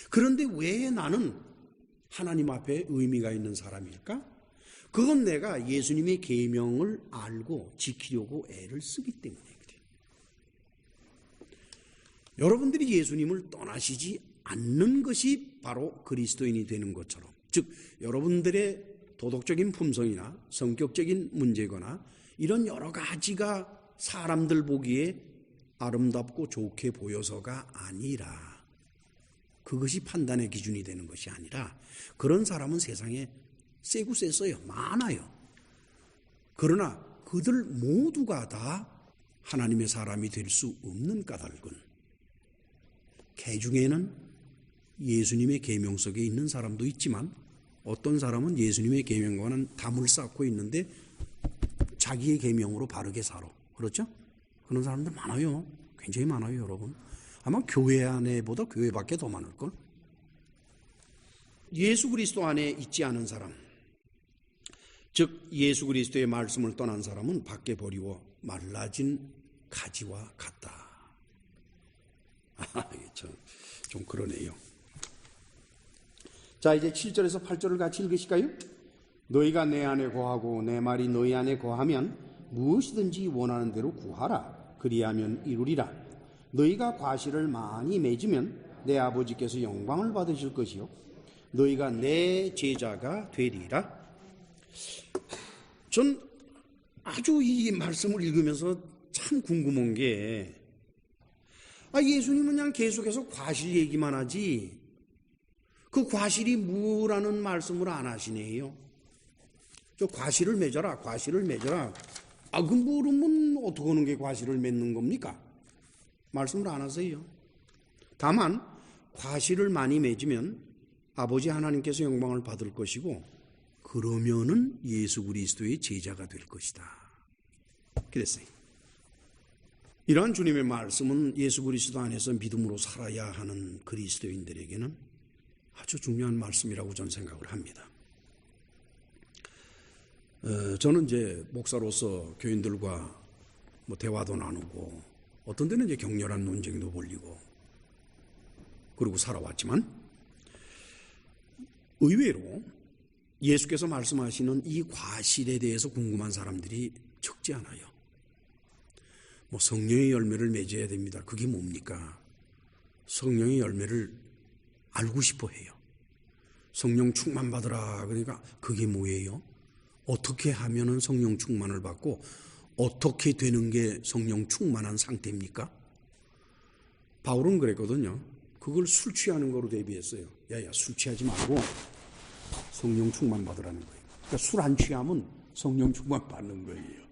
Speaker 1: 그런데 왜 나는 하나님 앞에 의미가 있는 사람일까? 그건 내가 예수님의 계명을 알고 지키려고 애를 쓰기 때문에 그래요. 여러분들이 예수님을 떠나시지 않는 것이 바로 그리스도인이 되는 것처럼, 즉 여러분들의 도덕적인 품성이나 성격적인 문제거나 이런 여러 가지가 사람들 보기에 아름답고 좋게 보여서가 아니라, 그것이 판단의 기준이 되는 것이 아니라, 그런 사람은 세상에 세고 셌어요. 많아요. 그러나 그들 모두가 다 하나님의 사람이 될 수 없는 까닭은, 개 중에는 예수님의 계명 속에 있는 사람도 있지만, 어떤 사람은 예수님의 계명과는 담을 쌓고 있는데 자기의 계명으로 바르게 살아. 그렇죠? 그런 사람들 많아요. 굉장히 많아요, 여러분. 아마 교회 안에보다 교회 밖에 더 많을걸. 예수 그리스도 안에 있지 않은 사람, 즉 예수 그리스도의 말씀을 떠난 사람은 밖에 버리워 말라진 가지와 같다. 좀 그러네요. 자, 이제 7절에서 8절을 같이 읽으실까요? 너희가 내 안에 거하고 내 말이 너희 안에 거하면 무엇이든지 원하는 대로 구하라. 그리하면 이루리라. 너희가 과실을 많이 맺으면 내 아버지께서 영광을 받으실 것이요 너희가 내 제자가 되리라. 전 아주 이 말씀을 읽으면서 참 궁금한 게, 예수님은 그냥 계속해서 과실 얘기만 하지 그 과실이 뭐라는 말씀을 안 하시네요. 저 과실을 맺어라, 과실을 맺어라. 그 모르면 어떻게 하는 게 과실을 맺는 겁니까? 말씀을 안 하세요. 다만 과실을 많이 맺으면 아버지 하나님께서 영광을 받을 것이고, 그러면은 예수 그리스도의 제자가 될 것이다. 그랬어요. 이러한 주님의 말씀은 예수 그리스도 안에서 믿음으로 살아야 하는 그리스도인들에게는 아주 중요한 말씀이라고 저는 생각을 합니다. 저는 이제 목사로서 교인들과 대화도 나누고, 어떤 데는 이제 격렬한 논쟁도 벌이고 그러고 살아왔지만, 의외로 예수께서 말씀하시는 이 과실에 대해서 궁금한 사람들이 적지 않아요. 성령의 열매를 맺어야 됩니다. 그게 뭡니까? 성령의 열매를 알고 싶어 해요. 성령 충만 받으라. 그러니까 그게 뭐예요? 어떻게 하면은 성령 충만을 받고 어떻게 되는 게 성령 충만한 상태입니까? 바울은 그랬거든요. 그걸 술 취하는 거로 대비했어요. 야야, 술 취하지 말고 성령 충만 받으라는 거예요. 그러니까 술 안 취하면 성령 충만 받는 거예요.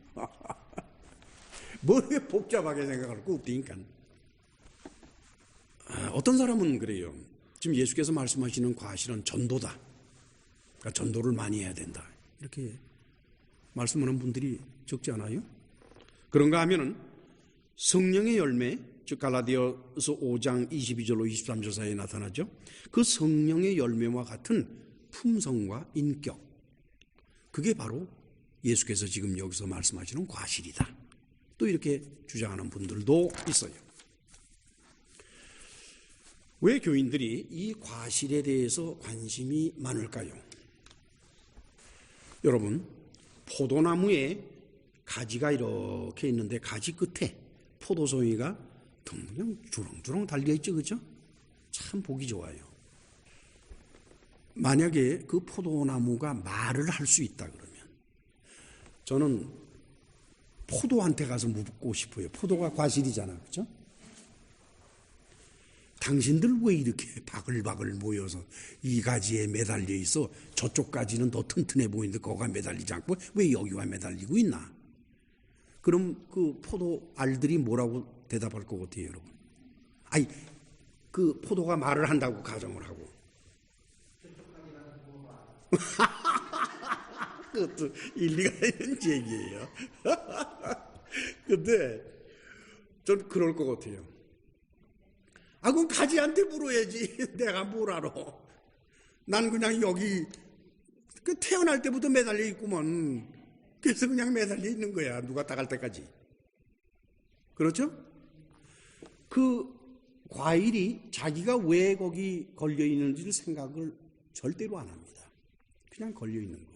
Speaker 1: 뭐 이렇게 복잡하게 생각할 거 없으니까. 어떤 사람은 그래요. 지금 예수께서 말씀하시는 과실은 전도다. 그러니까 전도를 많이 해야 된다. 이렇게 말씀하는 분들이 적지 않아요? 그런가 하면은 성령의 열매, 즉 갈라디아서 5장 22절로 23절 사이에 나타나죠. 그 성령의 열매와 같은 품성과 인격, 그게 바로 예수께서 지금 여기서 말씀하시는 과실이다. 또 이렇게 주장하는 분들도 있어요. 왜 교인들이 이 과실에 대해서 관심이 많을까요? 여러분, 포도나무에 가지가 이렇게 있는데 가지 끝에 포도송이가 그냥 주렁주렁 달려있죠, 그죠? 참 보기 좋아요. 만약에 그 포도나무가 말을 할 수 있다 그러면 저는 포도한테 가서 묻고 싶어요. 포도가 과실이잖아, 그죠? 당신들 왜 이렇게 바글바글 모여서 이 가지에 매달려 있어? 저쪽 가지는 더 튼튼해 보이는데 거기가 매달리지 않고 왜 여기와 매달리고 있나? 그럼 그 포도 알들이 뭐라고 대답할 것 같아요, 여러분? 그 포도가 말을 한다고 가정을 하고. 그것도 일리가 있는 얘기예요. 근데 전 그럴 것 같아요. 그럼 가지한테 물어야지. 내가 뭘 알아. 난 그냥 여기 태어날 때부터 매달려 있구먼. 그래서 그냥 매달려 있는 거야. 누가 따갈 때까지. 그렇죠? 그 과일이 자기가 왜 거기 걸려 있는지를 생각을 절대로 안 합니다. 그냥 걸려 있는 거예요.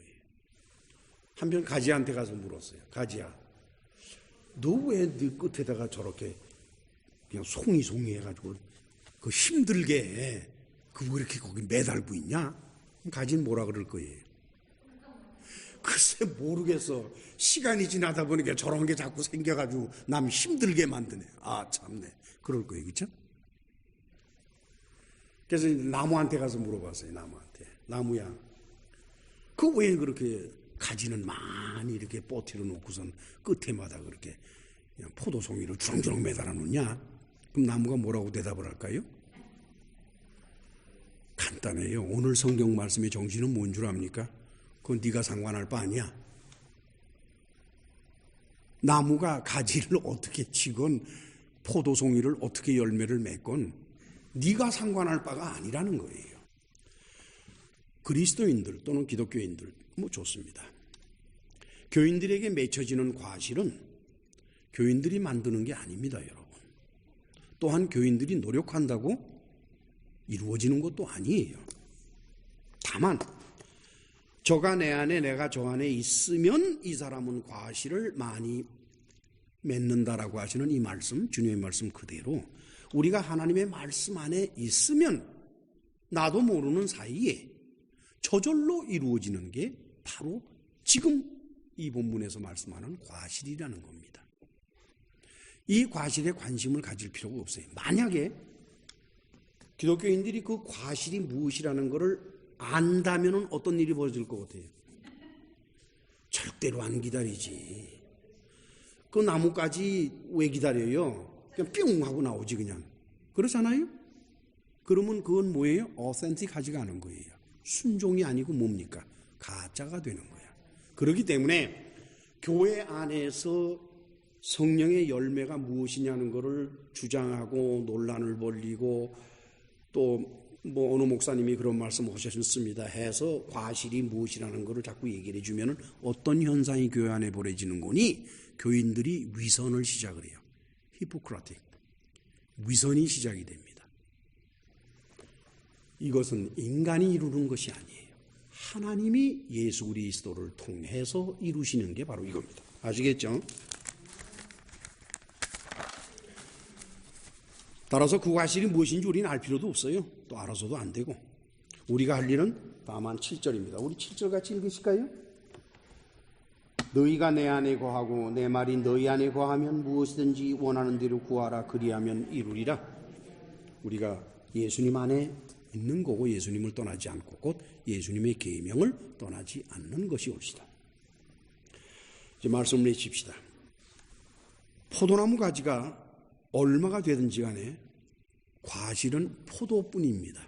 Speaker 1: 한편 가지한테 가서 물었어요. 가지야, 너 왜 네 끝에다가 저렇게 그냥 송이 해가지고 그 힘들게 왜 이렇게 거기 매달고 있냐? 가지는 뭐라 그럴 거예요? 글쎄 모르겠어. 시간이 지나다 보니까 저런 게 자꾸 생겨가지고 남 힘들게 만드네. 아 참네. 그럴 거예요. 그렇죠? 그래서 나무한테 가서 물어봤어요. 나무한테. 나무야, 그 왜 그렇게 가지는 많이 이렇게 뻗트려 놓고선 끝에마다 그렇게 그냥 포도송이를 주렁주렁 매달아 놓냐? 그럼 나무가 뭐라고 대답을 할까요? 간단해요. 오늘 성경 말씀의 정신은 뭔 줄 압니까? 그건 네가 상관할 바 아니야. 나무가 가지를 어떻게 치건 포도송이를 어떻게 열매를 맺건 네가 상관할 바가 아니라는 거예요. 그리스도인들 또는 기독교인들 뭐 좋습니다. 교인들에게 맺혀지는 과실은 교인들이 만드는 게 아닙니다, 여러분. 또한 교인들이 노력한다고 이루어지는 것도 아니에요. 다만 저가 내 안에 내가 저 안에 있으면 이 사람은 과실을 많이 맺는다라고 하시는 이 말씀, 주님의 말씀 그대로 우리가 하나님의 말씀 안에 있으면 나도 모르는 사이에 저절로 이루어지는 게 바로 지금 이 본문에서 말씀하는 과실이라는 겁니다. 이 과실에 관심을 가질 필요가 없어요. 만약에 기독교인들이 그 과실이 무엇이라는 것을 안다면 어떤 일이 벌어질 것 같아요? 절대로 안 기다리지. 그 나무까지 왜 기다려요? 그냥 뿅 하고 나오지 그냥. 그렇잖아요? 그러면 그건 뭐예요? 어센틱하지가 않은 거예요. 순종이 아니고 뭡니까? 가짜가 되는 거야. 그렇기 때문에 교회 안에서 성령의 열매가 무엇이냐는 것을 주장하고 논란을 벌이고 또 뭐 어느 목사님이 그런 말씀 하셨습니다 해서 과실이 무엇이라는 것을 자꾸 얘기를 해주면 어떤 현상이 교회 안에 벌어지는 거니? 교인들이 위선을 시작을 해요. 히포크라틱. 위선이 시작이 됩니다. 이것은 인간이 이루는 것이 아니에요. 하나님이 예수 그리스도를 통해서 이루시는 게 바로 이겁니다. 아시겠죠? 따라서 그 과실이 무엇인지 우리는 알 필요도 없어요. 또 알아서도 안 되고. 우리가 할 일은 다만 7절입니다. 우리 7절 같이 읽으실까요? 너희가 내 안에 거하고 내 말이 너희 안에 거하면 무엇이든지 원하는 대로 구하라. 그리하면 이루리라. 우리가 예수님 안에 있는 거고 예수님을 떠나지 않고 곧 예수님의 계명을 떠나지 않는 것이 옳시다. 이제 말씀을 내칩시다. 포도나무 가지가 얼마가 되든지 간에 과실은 포도뿐입니다.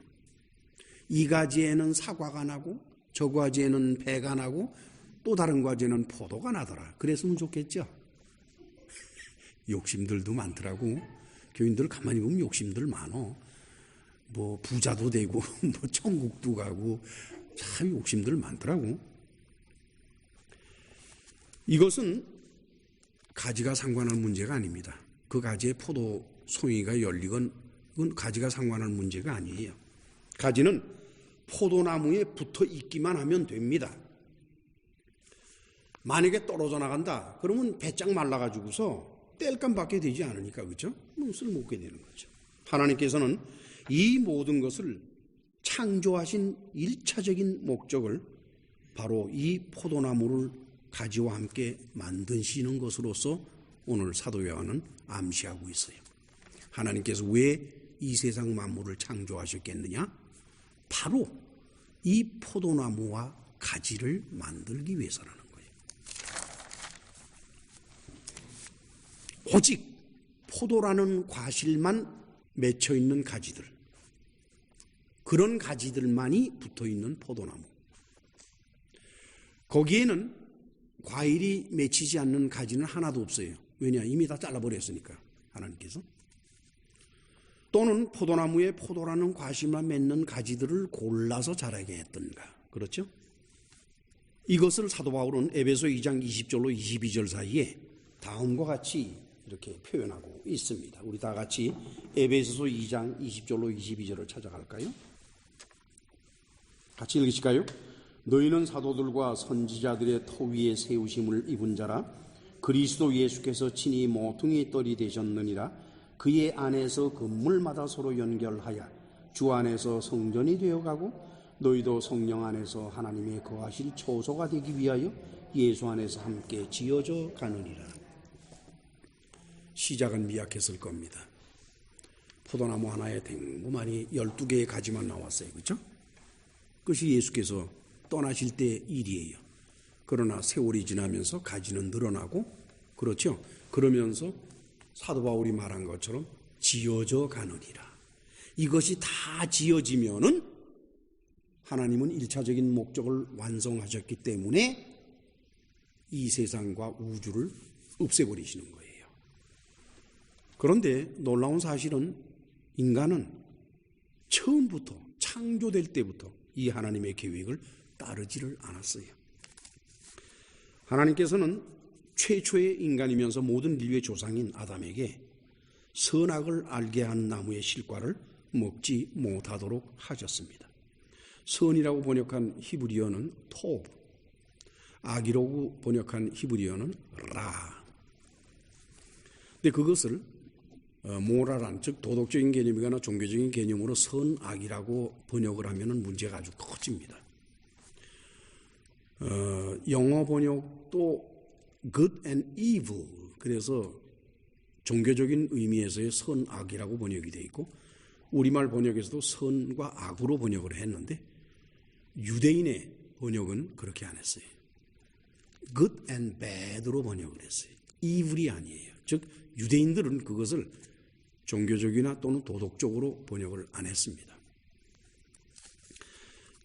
Speaker 1: 이 가지에는 사과가 나고 저 가지에는 배가 나고 또 다른 가지에는 포도가 나더라. 그랬으면 좋겠죠. 욕심들도 많더라고. 교인들 가만히 보면 욕심들 많어. 뭐 부자도 되고 뭐 천국도 가고 참 욕심들 많더라고. 이것은 가지가 상관할 문제가 아닙니다. 그 가지에 포도 송이가 열리건 그건 가지가 상관할 문제가 아니에요. 가지는 포도나무에 붙어 있기만 하면 됩니다. 만약에 떨어져 나간다 그러면 배짱 말라가지고서 뗄감밖에 되지 않으니까 그렇죠? 쓸모없게 되는 거죠. 하나님께서는 이 모든 것을 창조하신 1차적인 목적을 바로 이 포도나무를 가지와 함께 만드시는 것으로서 오늘 사도 요한은 암시하고 있어요. 하나님께서 왜 이 세상 만물을 창조하셨겠느냐? 바로 이 포도나무와 가지를 만들기 위해서라는 거예요. 오직 포도라는 과실만 맺혀 있는 가지들, 그런 가지들만이 붙어 있는 포도나무. 거기에는 과일이 맺히지 않는 가지는 하나도 없어요. 왜냐? 이미 다 잘라버렸으니까 하나님께서. 또는 포도나무에 포도라는 과실만 맺는 가지들을 골라서 자라게 했던가. 그렇죠? 이것을 사도 바울은 에베소 2장 20절로 22절 사이에 다음과 같이 이렇게 표현하고 있습니다. 우리 다 같이 에베소서 2장 20절로 22절을 찾아갈까요? 같이 읽으실까요? 너희는 사도들과 선지자들의 터 위에 세우심을 입은 자라. 그리스도 예수께서 친히 모퉁이 떨이 되셨느니라. 그의 안에서 건물마다 서로 연결하여 주 안에서 성전이 되어가고 너희도 성령 안에서 하나님의 거하실 처소가 되기 위하여 예수 안에서 함께 지어져 가느니라. 시작은 미약했을 겁니다. 포도나무 하나에 댕구만이 12개의 가지만 나왔어요. 그렇죠? 그것이 예수께서 떠나실 때 일이에요. 그러나 세월이 지나면서 가지는 늘어나고, 그렇죠? 그러면서 사도 바울이 말한 것처럼 지어져 가느니라. 이것이 다 지어지면은 하나님은 1차적인 목적을 완성하셨기 때문에 이 세상과 우주를 없애버리시는 거예요. 그런데 놀라운 사실은 인간은 처음부터 창조될 때부터 이 하나님의 계획을 따르지를 않았어요. 하나님께서는 최초의 인간이면서 모든 인류의 조상인 아담에게 선악을 알게 한 나무의 실과를 먹지 못하도록 하셨습니다. 선이라고 번역한 히브리어는 토브, 악이라고 번역한 히브리어는 라. 근데 그것을 모랄한, 즉 도덕적인 개념이거나 종교적인 개념으로 선악이라고 번역을 하면 문제가 아주 커집니다. 영어 번역도 good and evil, 그래서 종교적인 의미에서의 선악이라고 번역이 되어 있고, 우리말 번역에서도 선과 악으로 번역을 했는데 유대인의 번역은 그렇게 안 했어요. good and bad로 번역을 했어요. evil이 아니에요. 즉 유대인들은 그것을 종교적이나 또는 도덕적으로 번역을 안 했습니다.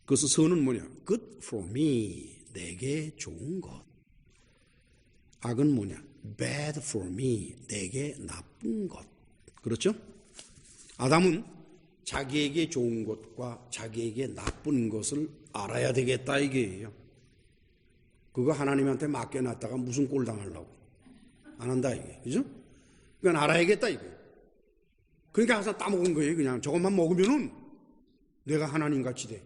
Speaker 1: 그것은 선은 뭐냐? good for me, 내게 좋은 것. 악은 뭐냐? bad for me, 내게 나쁜 것. 그렇죠? 아담은 자기에게 좋은 것과 자기에게 나쁜 것을 알아야 되겠다 이게예요. 그거 하나님한테 맡겨놨다가 무슨 꼴 당하려고 안 한다 이게, 그죠? 그건 알아야겠다 이거. 그러니까 항상 따먹은 거예요. 그냥 저것만 먹으면은 내가 하나님같이 돼.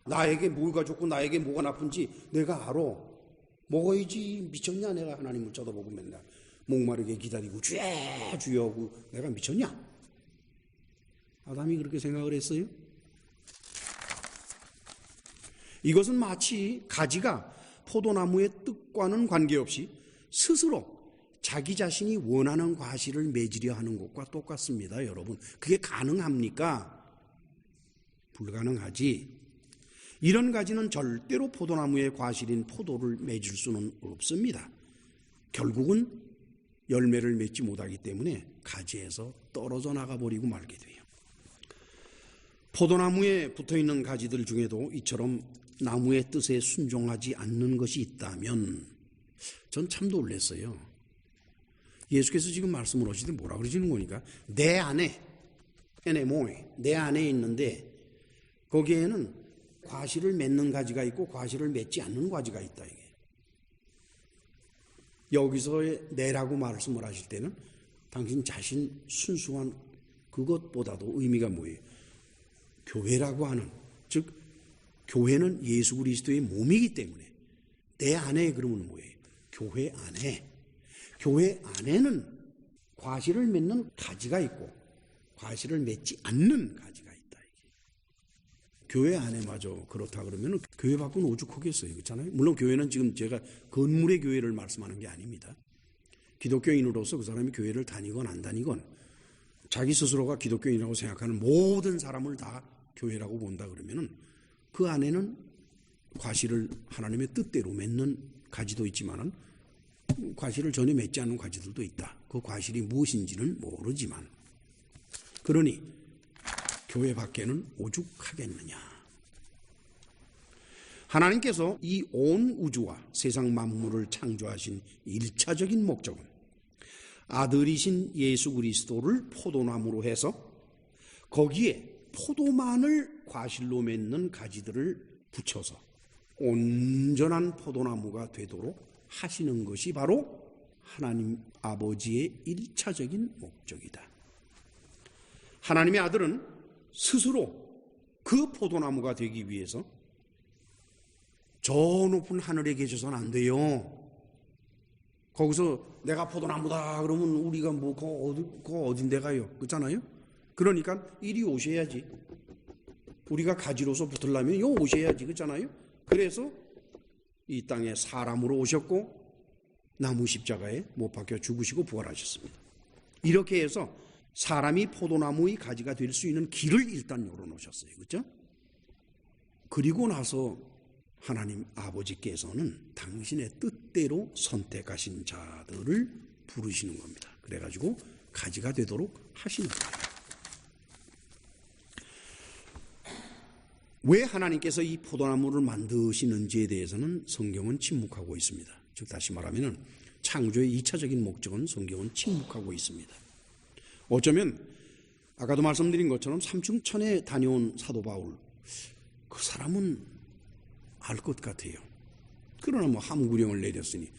Speaker 1: 나에게 뭐가 좋고 나에게 뭐가 나쁜지 내가 알아. 먹어야지. 미쳤냐? 내가 하나님을 쳐다보고 맨날 목마르게 기다리고 주여 하고 내가 미쳤냐? 아담이 그렇게 생각을 했어요. 이것은 마치 가지가 포도나무의 뜻과는 관계없이 스스로 자기 자신이 원하는 과실을 맺으려 하는 것과 똑같습니다. 여러분, 그게 가능합니까? 불가능하지. 이런 가지는 절대로 포도나무의 과실인 포도를 맺을 수는 없습니다. 결국은 열매를 맺지 못하기 때문에 가지에서 떨어져 나가버리고 말게 돼요. 포도나무에 붙어있는 가지들 중에도 이처럼 나무의 뜻에 순종하지 않는 것이 있다면 전 참 놀랐어요. 예수께서 지금 말씀을 하시되 뭐라 그러시는 거니까 내 안에 내 안에 있는데 거기에는 과실을 맺는 가지가 있고 과실을 맺지 않는 가지가 있다. 이게 여기서의 내라고 말씀을 하실 때는 당신 자신 순수한 그것보다도 의미가 뭐예요? 교회라고 하는, 즉 교회는 예수 그리스도의 몸이기 때문에 내 안에 그러면 뭐예요? 교회 안에는 과실을 맺는 가지가 있고 과실을 맺지 않는 가지가 있다. 이게. 교회 안에마저 그렇다 그러면 교회 밖은 오죽하겠어요. 그렇잖아요. 물론 교회는 지금 제가 건물의 교회를 말씀하는 게 아닙니다. 기독교인으로서 그 사람이 교회를 다니건 안 다니건 자기 스스로가 기독교인이라고 생각하는 모든 사람을 다 교회라고 본다 그러면은 그 안에는 과실을 하나님의 뜻대로 맺는 가지도 있지만은 과실을 전혀 맺지 않는 가지들도 있다. 그 과실이 무엇인지는 모르지만, 그러니 교회 밖에는 오죽하겠느냐. 하나님께서 이 온 우주와 세상 만물을 창조하신 1차적인 목적은 아들이신 예수 그리스도를 포도나무로 해서 거기에 포도만을 과실로 맺는 가지들을 붙여서 온전한 포도나무가 되도록 하시는 것이 바로 하나님 아버지의 1차적인 목적이다. 하나님의 아들은 스스로 그 포도나무가 되기 위해서 저 높은 하늘에 계셔서는 안 돼요. 거기서 내가 포도나무다 그러면 우리가 뭐, 그, 어딘데 가요? 그렇잖아요? 그러니까 이리 오셔야지. 우리가 가지로서 붙으려면 요 오셔야지, 그렇잖아요. 그래서 이 땅에 사람으로 오셨고 나무 십자가에 못 박혀 죽으시고 부활하셨습니다. 이렇게 해서 사람이 포도나무의 가지가 될 수 있는 길을 일단 열어놓으셨어요. 그렇죠? 그리고 나서 하나님 아버지께서는 당신의 뜻대로 선택하신 자들을 부르시는 겁니다. 그래가지고 가지가 되도록 하시는 거예요. 왜 하나님께서 이 포도나무를 만드시는지에 대해서는 성경은 침묵하고 있습니다. 즉 다시 말하면 창조의 2차적인 목적은 성경은 침묵하고 있습니다. 어쩌면 아까도 말씀드린 것처럼 삼층천에 다녀온 사도 바울, 그 사람은 알 것 같아요. 그러나 뭐 함구령을 내렸으니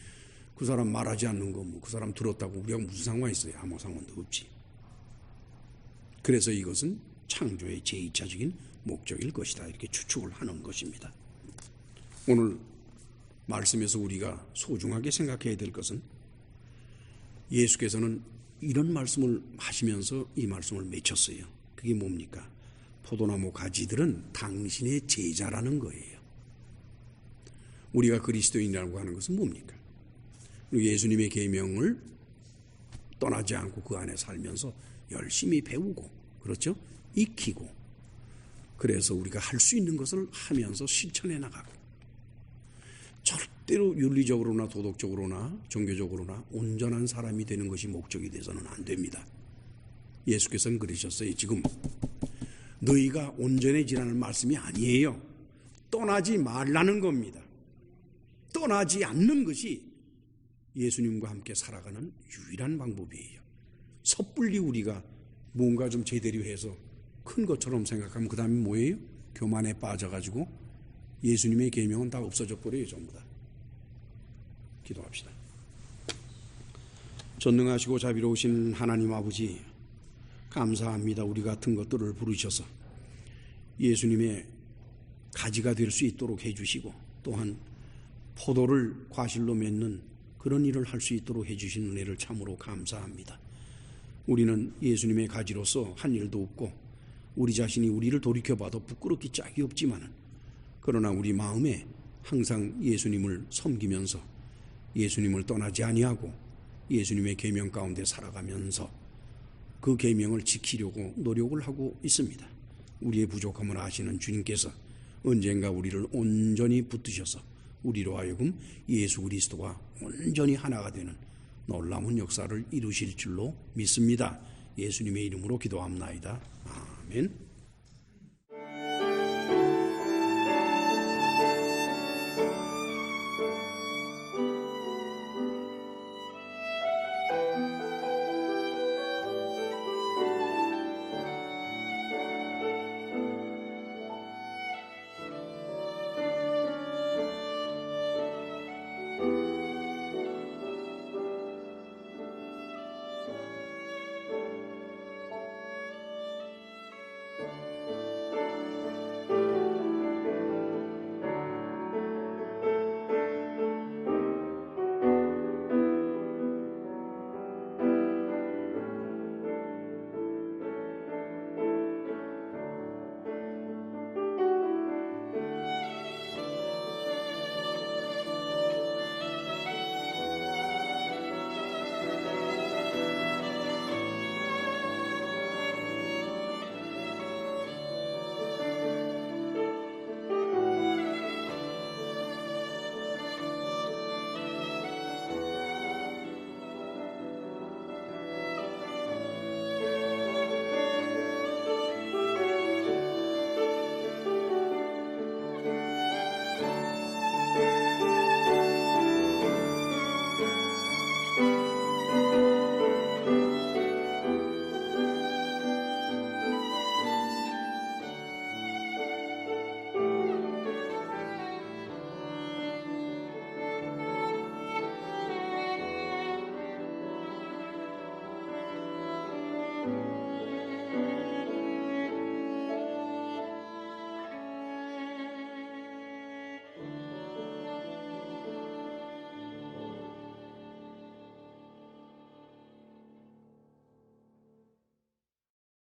Speaker 1: 그 사람 말하지 않는 거 뭐 그 사람 들었다고 우리가 무슨 상관이 있어요? 아무 상관도 없지. 그래서 이것은 창조의 제2차적인 목적일 것이다, 이렇게 추측을 하는 것입니다. 오늘 말씀에서 우리가 소중하게 생각해야 될 것은 예수께서는 이런 말씀을 하시면서 이 말씀을 맺혔어요. 그게 뭡니까? 포도나무 가지들은 당신의 제자라는 거예요. 우리가 그리스도인이라고 하는 것은 뭡니까? 예수님의 계명을 떠나지 않고 그 안에 살면서 열심히 배우고, 그렇죠? 익히고, 그래서 우리가 할 수 있는 것을 하면서 실천해 나가고, 절대로 윤리적으로나 도덕적으로나 종교적으로나 온전한 사람이 되는 것이 목적이 돼서는 안 됩니다. 예수께서는 그러셨어요. 지금 너희가 온전해지라는 말씀이 아니에요. 떠나지 말라는 겁니다. 떠나지 않는 것이 예수님과 함께 살아가는 유일한 방법이에요. 섣불리 우리가 뭔가 좀 제대로 해서 큰 것처럼 생각하면 그 다음에 뭐예요? 교만에 빠져가지고 예수님의 계명은 다 없어져 버려요. 전부 다. 기도합시다. 전능하시고 자비로우신 하나님 아버지, 감사합니다. 우리 같은 것들을 부르셔서 예수님의 가지가 될 수 있도록 해주시고, 또한 포도를 과실로 맺는 그런 일을 할 수 있도록 해주신 은혜를 참으로 감사합니다. 우리는 예수님의 가지로서 한 일도 없고 우리 자신이 우리를 돌이켜봐도 부끄럽기 짝이 없지만, 그러나 우리 마음에 항상 예수님을 섬기면서 예수님을 떠나지 아니하고 예수님의 계명 가운데 살아가면서 그 계명을 지키려고 노력을 하고 있습니다. 우리의 부족함을 아시는 주님께서 언젠가 우리를 온전히 붙드셔서 우리로 하여금 예수 그리스도와 온전히 하나가 되는 놀라운 역사를 이루실 줄로 믿습니다. 예수님의 이름으로 기도합나이다. 아멘.